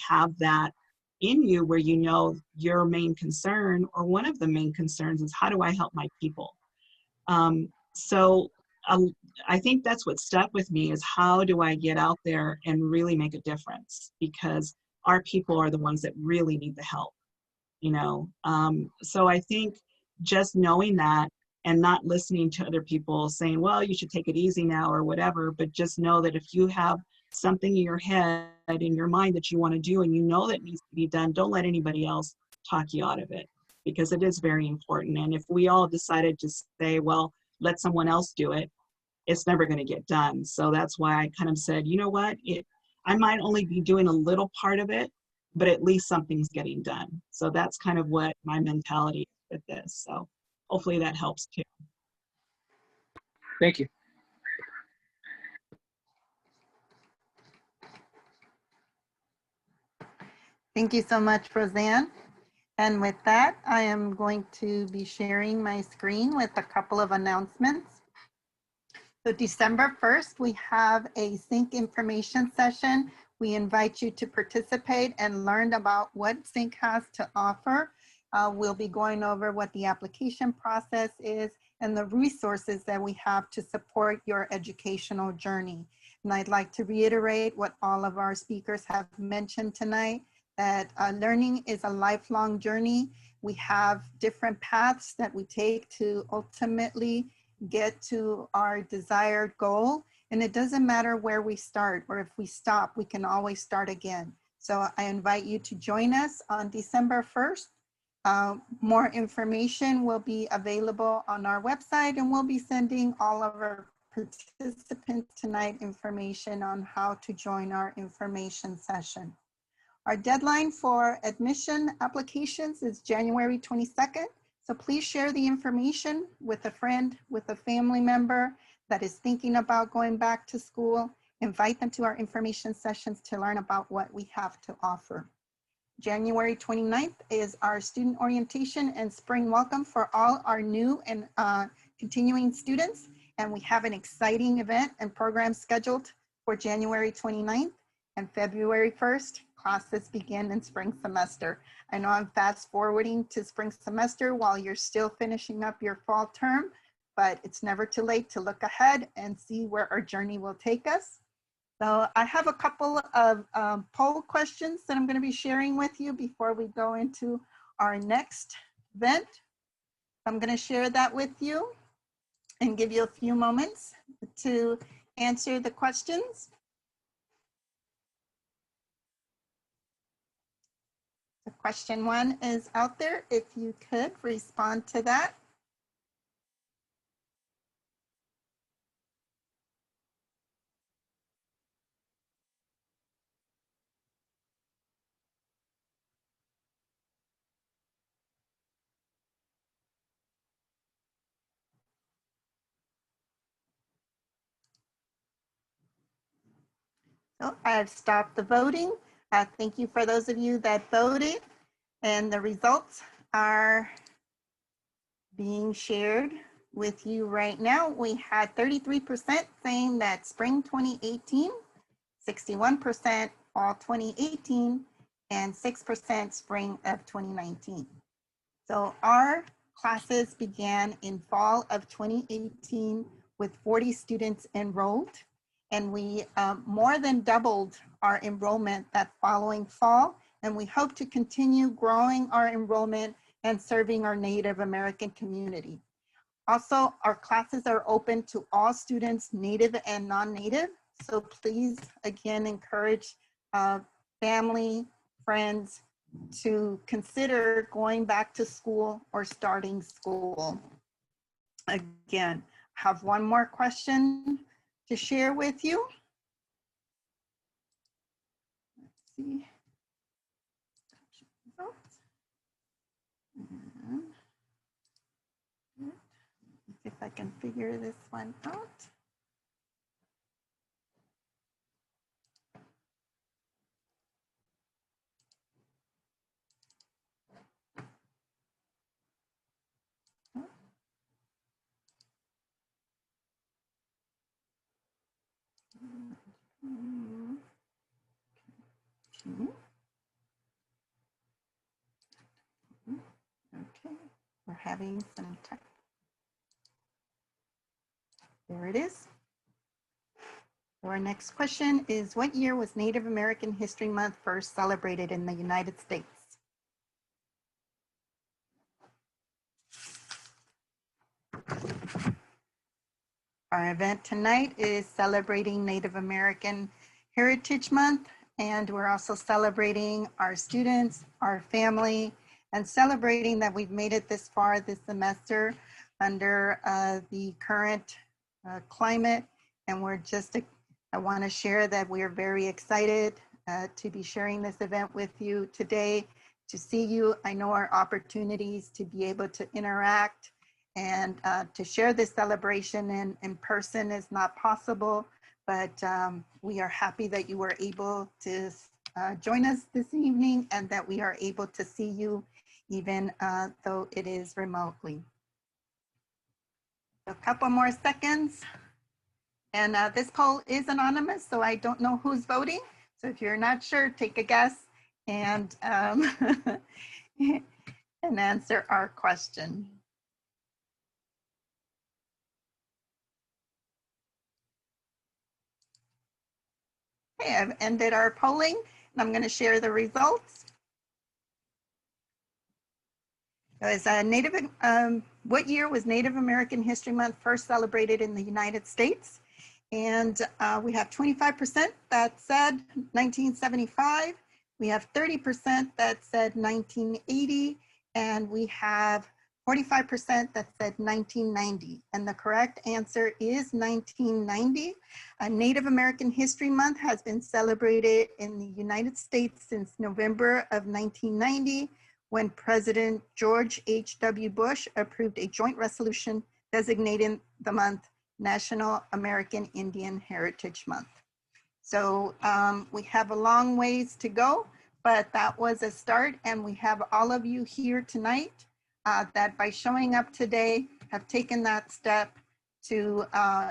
have that in you, where your main concern, or one of the main concerns, is how do I help my people? So I think that's what stuck with me, is how do I get out there and really make a difference? Because our people are the ones that really need the help, So I think just knowing that, and not listening to other people saying, well, you should take it easy now or whatever, but just know that if you have something in your head, in your mind that you want to do, and that needs to be done, don't let anybody else talk you out of it. because it is very important. And if we all decided to say, well, let someone else do it, it's never going to get done. So that's why I kind of said, you know what, I might only be doing a little part of it, but at least something's getting done. So that's kind of what my mentality is with this. So hopefully that helps too. Thank you. Thank you so much, Roseanne. And with that, I am going to be sharing my screen with a couple of announcements. So December 1st, we have a CINC information session. We invite you to participate and learn about what CINC has to offer. We'll be going over what the application process is and the resources that we have to support your educational journey. And I'd like to reiterate what all of our speakers have mentioned tonight, that learning is a lifelong journey. We have different paths that we take to ultimately get to our desired goal. And it doesn't matter where we start, or if we stop, we can always start again. So I invite you to join us on December 1st. More information will be available on our website, and we'll be sending all of our participants tonight information on how to join our information session. Our deadline for admission applications is January 22nd. So please share the information with a friend, with a family member that is thinking about going back to school. Invite them to our information sessions to learn about what we have to offer. January 29th is our student orientation and spring welcome for all our new and continuing students. And we have an exciting event and program scheduled for January 29th, and February 1st. Classes begin in spring semester. I know I'm fast forwarding to spring semester while you're still finishing up your fall term, but it's never too late to look ahead and see where our journey will take us. So I have a couple of poll questions that I'm going to be sharing with you before we go into our next event. I'm going to share that with you and give you a few moments to answer the questions. So question 1 is out there. If you could respond to that. So I've stopped the voting. Thank you for those of you that voted, and the results are being shared with you right now. We had 33% saying that spring 2018, 61% fall 2018, and 6% spring of 2019. So our classes began in fall of 2018 with 40 students enrolled, and we more than doubled our enrollment that following fall, and we hope to continue growing our enrollment and serving our Native American community. Also, our classes are open to all students, Native and non-Native, so please, again, encourage family, friends to consider going back to school or starting school. Again, I have one more question to share with you. Let's see. See if I can figure this one out. Okay, we're having some tech. There it is. Our next question is, what year was Native American History Month first celebrated in the United States? Our event tonight is celebrating Native American Heritage Month, and we're also celebrating our students, our family, and celebrating that we've made it this far this semester under the current climate. And I want to share that we are very excited to be sharing this event with you today, to see you. I know our opportunities to be able to interact and to share this celebration in person is not possible, but we are happy that you were able to join us this evening and that we are able to see you even though it is remotely. A couple more seconds. And this poll is anonymous, so I don't know who's voting. So if you're not sure, take a guess and, and answer our question. Okay, I've ended our polling and I'm going to share the results. It was what year was Native American History Month first celebrated in the United States? And we have 25% that said 1975. We have 30% that said 1980. And we have 45% that said 1990. And the correct answer is 1990. Native American History Month has been celebrated in the United States since November of 1990, when President George H.W. Bush approved a joint resolution designating the month National American Indian Heritage Month. So we have a long ways to go, but that was a start, and we have all of you here tonight that by showing up today have taken that step to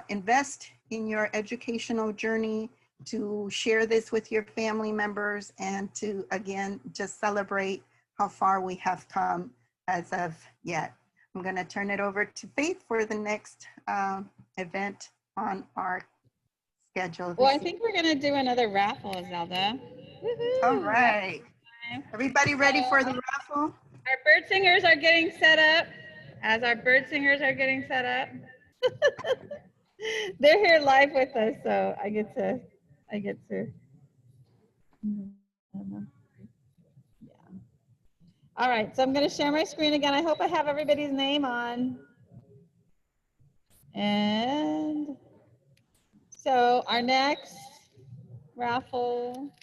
invest in your educational journey, to share this with your family members, and to, again, just celebrate how far we have come as of yet. I'm going to turn it over to Faith for the next event on our schedule. Well, I think we're going to do another raffle, Zelda. All right. Everybody ready for the raffle? Our bird singers are getting set up. As our bird singers are getting set up, they're here live with us, so I get to. All right, so I'm going to share my screen again. I hope I have everybody's name on. And so our next raffle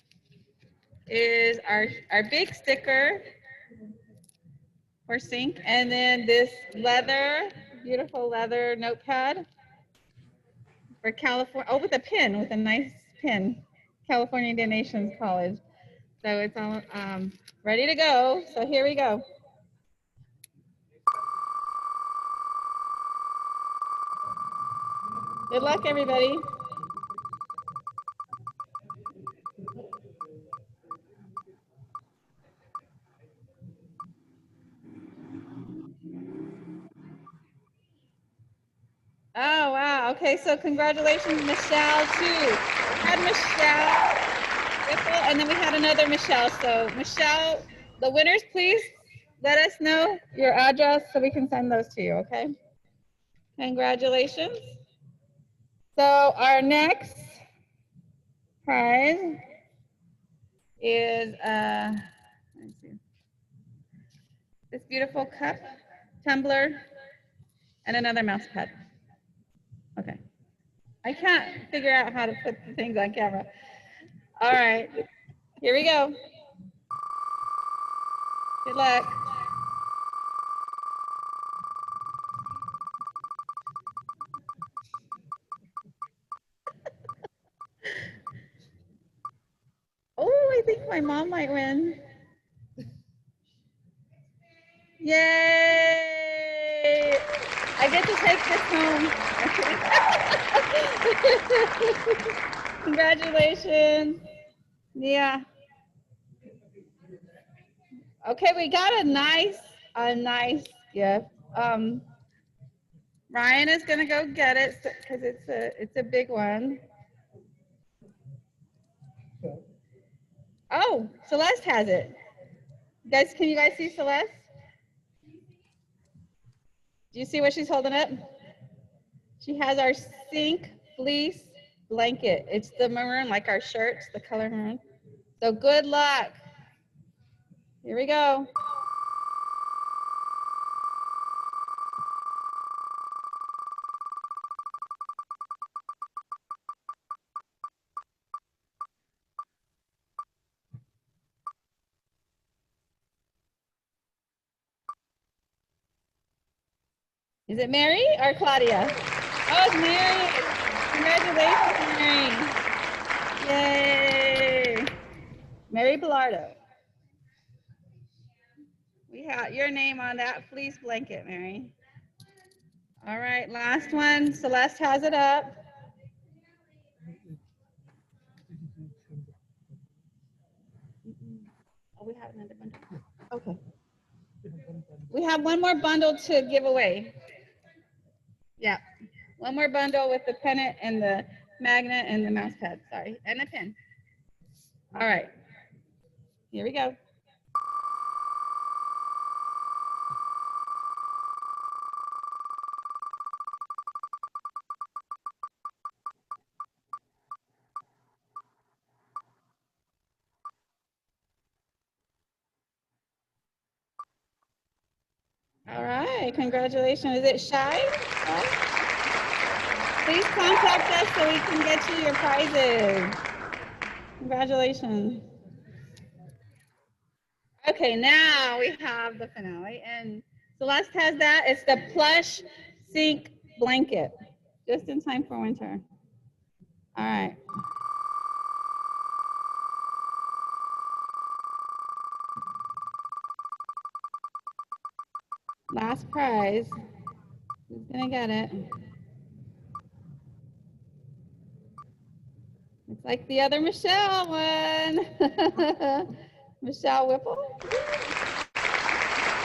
is our big sticker for CINC, and then this beautiful leather notepad for California, with a pin, with a nice pin, California Indian Nations College. So it's all ready to go. So here we go. Good luck, everybody. Oh, wow. Okay, so congratulations, Michelle, too. We had Michelle, and then we had another Michelle. So Michelle, the winners, please let us know your address so we can send those to you, okay? Congratulations. So our next prize is let's see, this beautiful cup, tumbler, and another mouse pad. Okay. I can't figure out how to put the things on camera. All right, here we go. Good luck. Oh, I think my mom might win. Yay! I get to take this home. Congratulations. Yeah. Okay, we got a nice gift. Ryan is gonna go get it because it's a big one. Oh, Celeste has it. Guys, can you guys see Celeste? Do you see what she's holding up? She has our CINC fleece blanket. It's the maroon, like our shirts, the color maroon. So good luck. Here we go. Is it Mary or Claudia? Oh, it's Mary. Congratulations, Mary. Yay. Mary Bilardo. We have your name on that fleece blanket, Mary. All right, last one. Celeste has it up. Oh, we have another bundle. Okay. We have one more bundle to give away. Yeah, one more bundle with the pennant and the magnet and the mouse pad, sorry, and the pin. All right, here we go. All right, congratulations. Is it Shy? Please contact us so we can get you your prizes. Congratulations. Okay, now we have the finale, and Celeste has that. It's the plush CINC blanket, just in time for winter. All right. Last prize. Who's gonna get it? Looks like the other Michelle won. Michelle Whipple.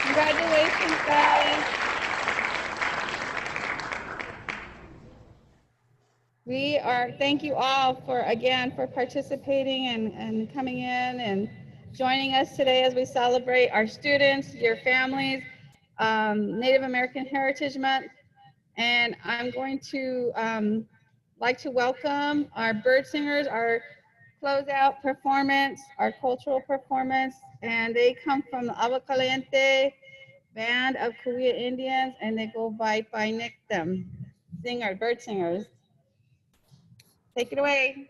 Congratulations, guys. Thank you all for participating and coming in and joining us today as we celebrate our students, your families, Native American Heritage Month. And I'm going to like to welcome our bird singers, our closeout performance, our cultural performance, and they come from the Agua Caliente band of Cahuilla Indians, and they go by Nick them, bird singers. Take it away.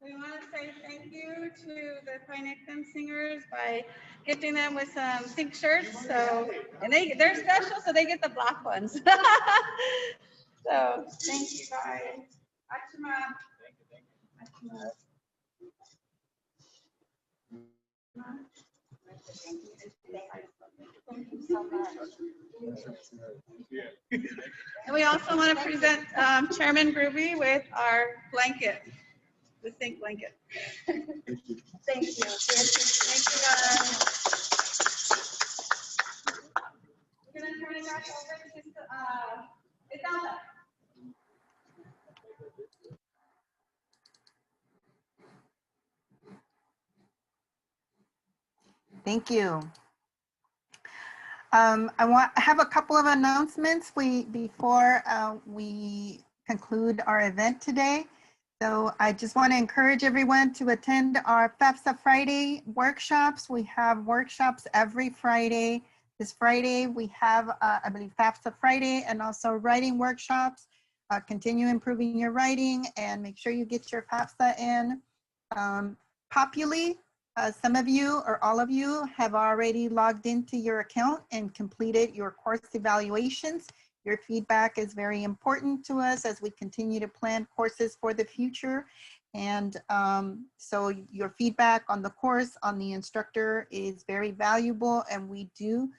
We want to say thank you to the Pinectum singers by gifting them with some pink shirts. So, and they're special, so they get the black ones. So, thank you guys. Achima. Achima. Thank you so much. And we also want to present Chairman Grubbe with our blanket. The CINC blanket. Thank you. Thank you. Thank you, guys. We're going to turn it back over to Isalda. Thank you. I have a couple of announcements before we conclude our event today. So I just want to encourage everyone to attend our FAFSA Friday workshops. We have workshops every Friday. This Friday we have, I believe, FAFSA Friday and also writing workshops. Continue improving your writing and make sure you get your FAFSA in. Populi, some of you or all of you have already logged into your account and completed your course evaluations. Your feedback is very important to us as we continue to plan courses for the future. And so your feedback on the course, on the instructor is very valuable, and we do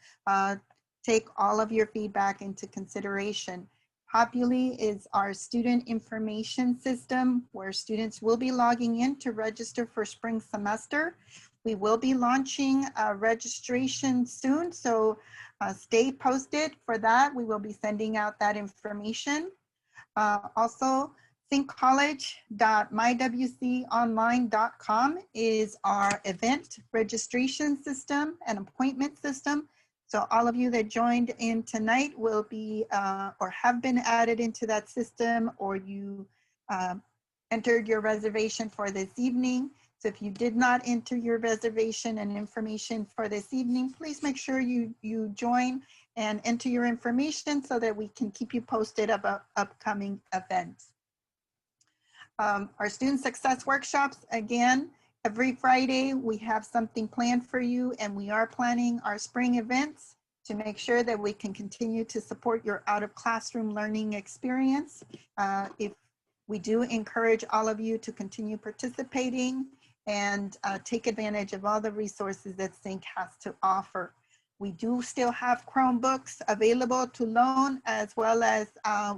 take all of your feedback into consideration. Populi is our student information system where students will be logging in to register for spring semester. We will be launching registration soon, so stay posted for that. We will be sending out that information. Also, synccollege.mywconline.com is our event registration system and appointment system. So all of you that joined in tonight will be or have been added into that system, or you entered your reservation for this evening. So if you did not enter your reservation and information for this evening, please make sure you join and enter your information so that we can keep you posted about upcoming events. Our student success workshops, again, every Friday we have something planned for you, and we are planning our spring events to make sure that we can continue to support your out of classroom learning experience. If we do encourage all of you to continue participating and take advantage of all the resources that CINC has to offer. We do still have Chromebooks available to loan, as well as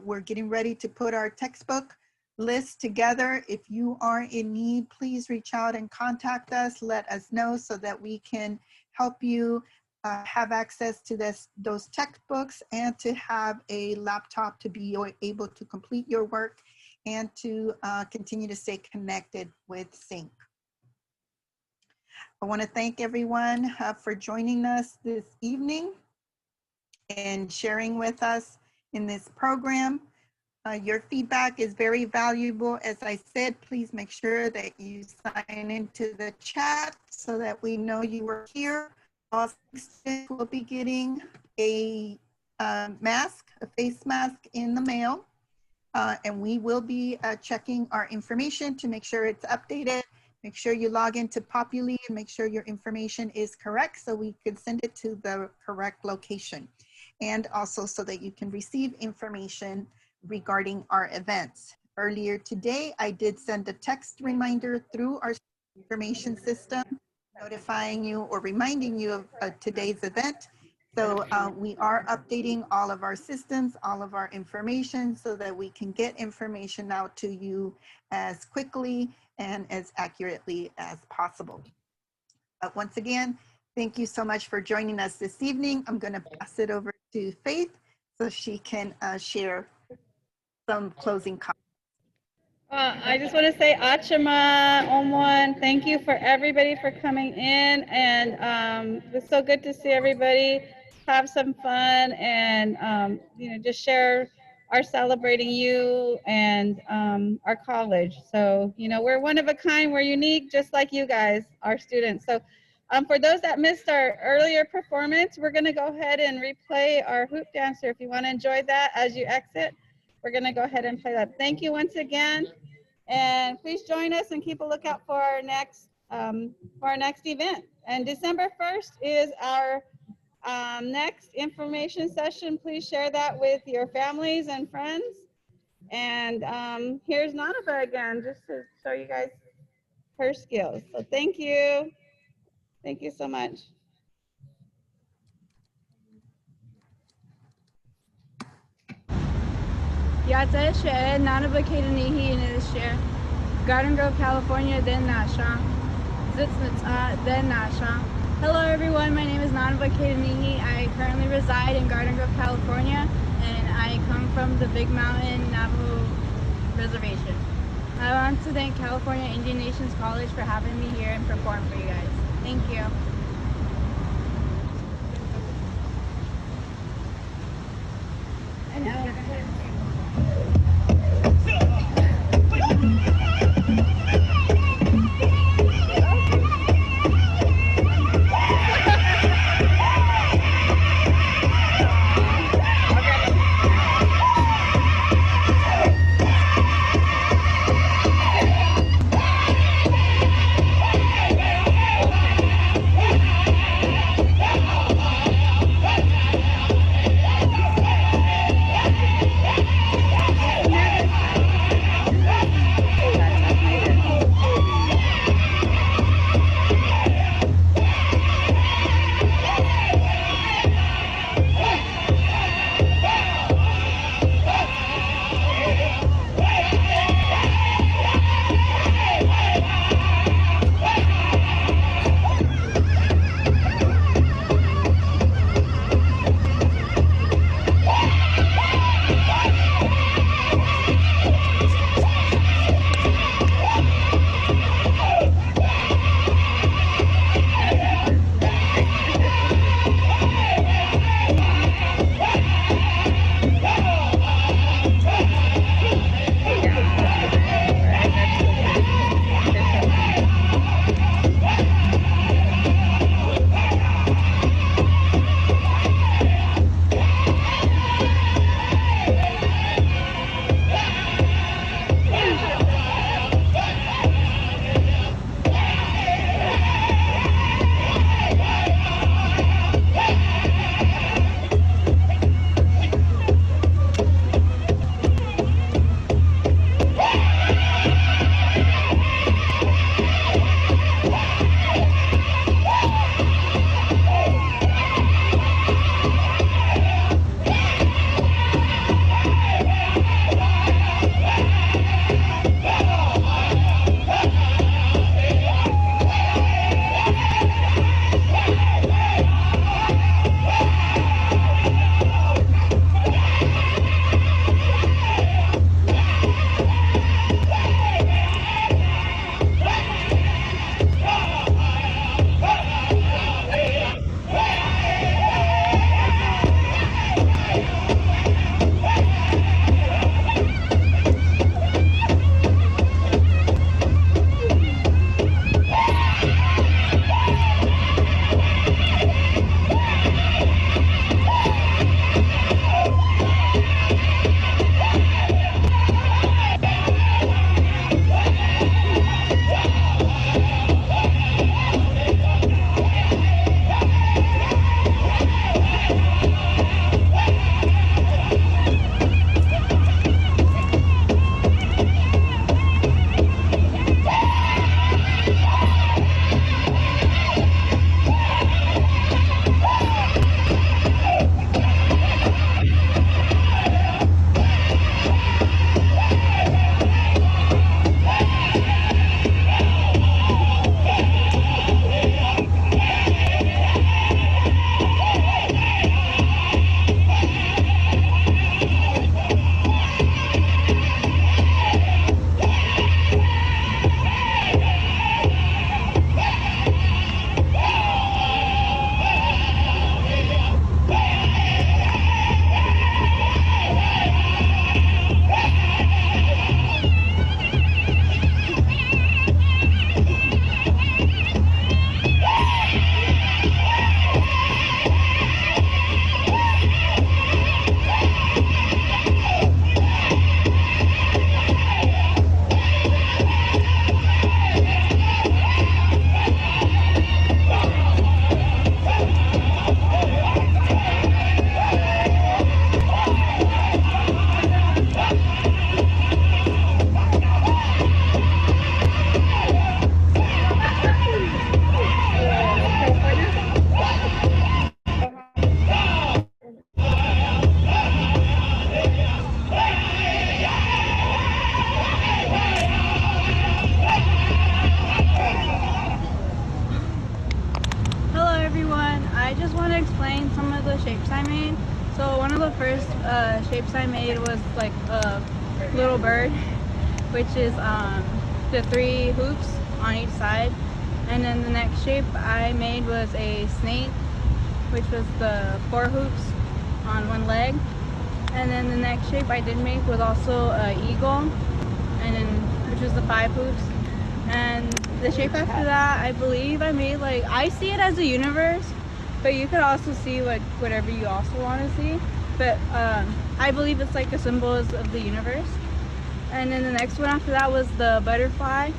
we're getting ready to put our textbook list together. If you are in need, please reach out and contact us. Let us know so that we can help you have access to those textbooks and to have a laptop to be able to complete your work and to continue to stay connected with CINC. I want to thank everyone for joining us this evening and sharing with us in this program. Your feedback is very valuable. As I said, please make sure that you sign into the chat so that we know you were here. All students will be getting a mask, a face mask in the mail. And we will be checking our information to make sure it's updated. Make sure you log into Populi and make sure your information is correct so we can send it to the correct location. And also so that you can receive information regarding our events. Earlier today, I did send a text reminder through our information system, notifying you or reminding you of today's event. So we are updating all of our systems, all of our information so that we can get information out to you as quickly and as accurately as possible. But once again, thank you so much for joining us this evening. I'm going to pass it over to Faith so she can share some closing comments. I just want to say Achama, Omwan, thank you for everybody for coming in, and it was so good to see everybody have some fun and you know, just share our celebrating you and our college. So, you know, we're one of a kind, we're unique, just like you guys, our students. So for those that missed our earlier performance, we're going to go ahead and replay our hoop dancer. If you want to enjoy that as you exit, we're going to go ahead and play that. Thank you once again. And please join us and keep a lookout for our next event. And December 1st is our next information session. Please share that with your families and friends. And here's Nanaba again, just to show you guys her skills. So thank you. Thank you so much. Yateshe, Nanaba Kedanihi in his share. Garden Grove, California, then Nasha. Zitznitz, then Nasha. Hello everyone, my name is Nanaba Kedanihi. I currently reside in Garden Grove, California, and I come from the Big Mountain Navajo Reservation. I want to thank California Indian Nations College for having me here and perform for you guys. Thank you. I know. the first shapes I made was like a little bird, which is the 3 hoops on each side. And then the next shape I made was a snake, which was the 4 hoops on one leg. And then the next shape I did make was also an eagle, and then which was the 5 hoops. And the shape after that, I believe I made, like, I see it as a universe, but you could also see whatever you also want to see. But I believe it's like a symbol of the universe. And then the next one after that was the butterfly.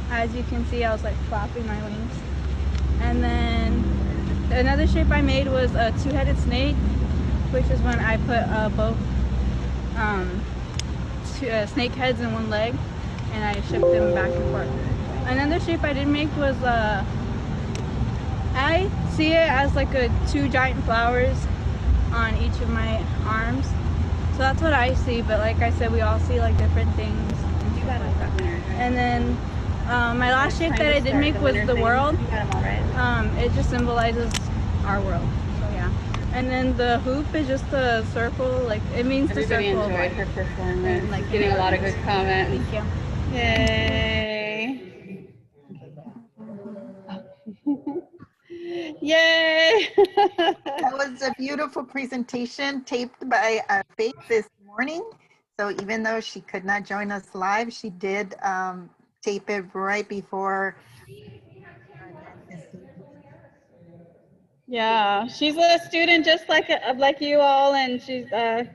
As you can see, I was like flapping my wings. And then another shape I made was a 2-headed snake, which is when I put both snake heads in one leg, and I shift them back and forth. Another shape I did make was I see it as like 2 giant flowers on each of my arms. So that's what I see, but like I said, we all see like different things. And then my last shape that I did make was the world. It just symbolizes our world. So yeah. And then the hoop is just a circle, like it means the circle. Everybody enjoyed like, her performance, and, like, getting a lot of good comments. Thank you. Yay. Yay. That was a beautiful presentation taped by Faith this morning. So even though she could not join us live, she did tape it right before our event this evening. Yeah, she's a student just like you all, and she's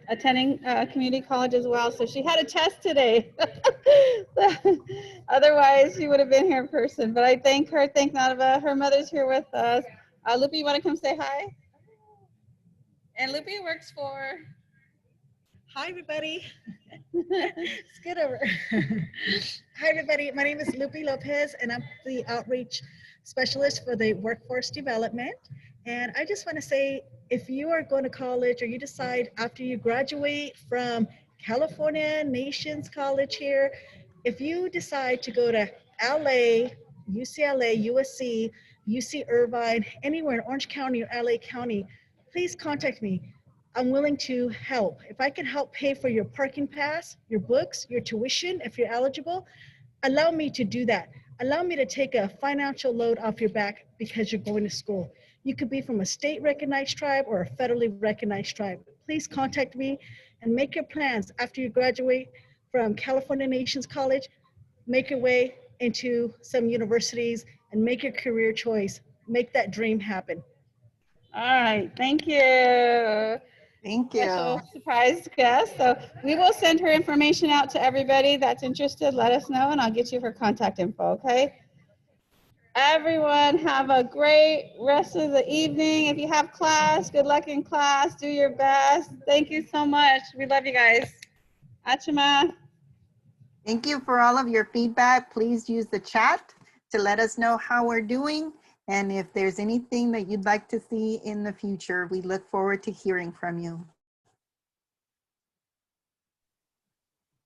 attending community college as well. So she had a test today. Otherwise, she would have been here in person. But I thank her. Thank Nadava. Her mother's here with us. Lupe, you want to come say hi? And Lupe works for. Hi, everybody. Scoot over. Hi, everybody. My name is Lupe Lopez, and I'm the outreach specialist for the workforce development. And I just want to say, if you are going to college or you decide after you graduate from California Nations College here, if you decide to go to LA, UCLA, USC, UC Irvine, anywhere in Orange County or LA County, please contact me. I'm willing to help. If I can help pay for your parking pass, your books, your tuition, if you're eligible, allow me to do that. Allow me to take a financial load off your back because you're going to school. You could be from a state recognized tribe or a federally recognized tribe. Please contact me and make your plans after you graduate from California Nations College. Make your way into some universities and make your career choice. Make that dream happen. All right, thank you. Thank you. Special surprise guest. So we will send her information out to everybody that's interested. Let us know, and I'll get you her contact info, okay? Everyone have a great rest of the evening. If you have class, good luck in class. Do your best. Thank you so much. We love you guys. Achima. Thank you for all of your feedback. Please use the chat to let us know how we're doing. And if there's anything that you'd like to see in the future, we look forward to hearing from you.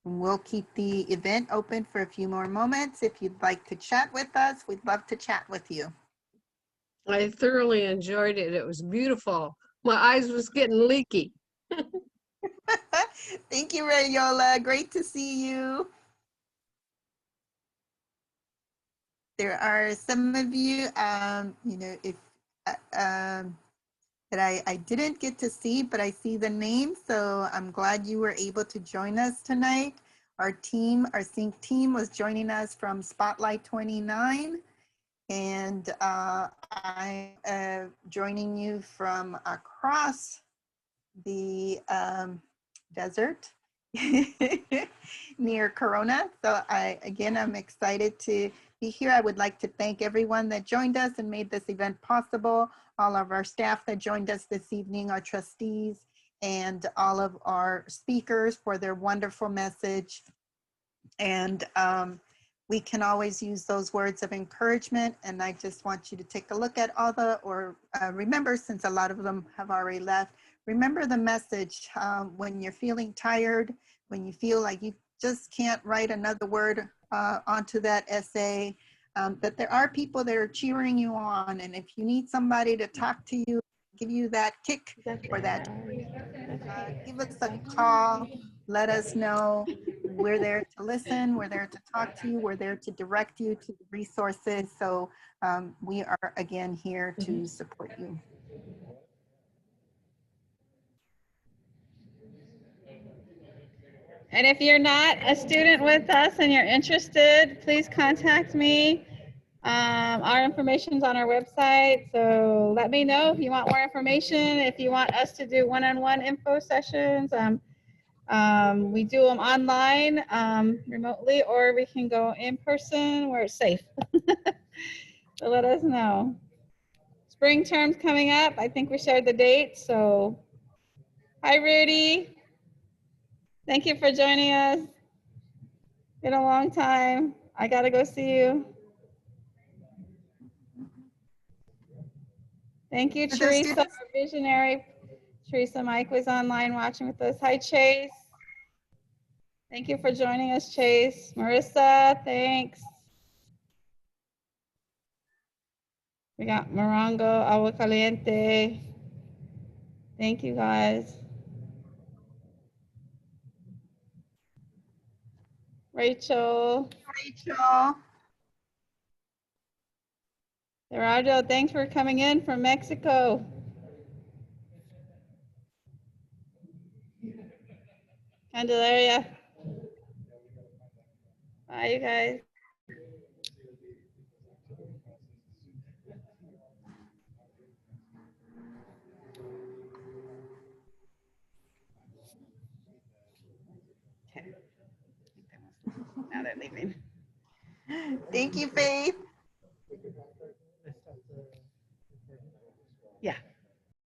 And we'll keep the event open for a few more moments. If you'd like to chat with us, we'd love to chat with you. I thoroughly enjoyed it. It was beautiful. My eyes was getting leaky. Thank you, Rayola. Great to see you. There are some of you, if that I didn't get to see, but I see the name. So I'm glad you were able to join us tonight. Our team, our CINC team was joining us from Spotlight 29. And I'm joining you from across the desert near Corona. So I'm excited to be here. I would like to thank everyone that joined us and made this event possible. All of our staff that joined us this evening, our trustees, and all of our speakers for their wonderful message. And we can always use those words of encouragement. And I just want you to take a look at all remember, since a lot of them have already left, remember the message when you're feeling tired, when you feel like you just can't write another word onto that essay, that there are people that are cheering you on. And if you need somebody to talk to you, give you that kick or that give us a call. Let us know. We're there to listen. We're there to talk to you. We're there to direct you to the resources. So we are, again, here to support you. And if you're not a student with us and you're interested, please contact me. Our information's on our website, so let me know if you want more information, if you want us to do one-on-one info sessions. We do them online, remotely, or we can go in person where it's safe. So let us know. Spring term's coming up. I think we shared the date, so hi, Rudy. Thank you for joining us. Been a long time. I gotta go see you. Thank you, Teresa, our visionary. Teresa Mike was online watching with us. Hi, Chase. Thank you for joining us, Chase. Marissa, thanks. We got Morongo, Agua Caliente. Thank you, guys. Rachel. Rachel. Gerardo, thanks for coming in from Mexico. Candelaria. Bye, you guys. Okay. Now they're leaving. Thank you, Faith. Yeah.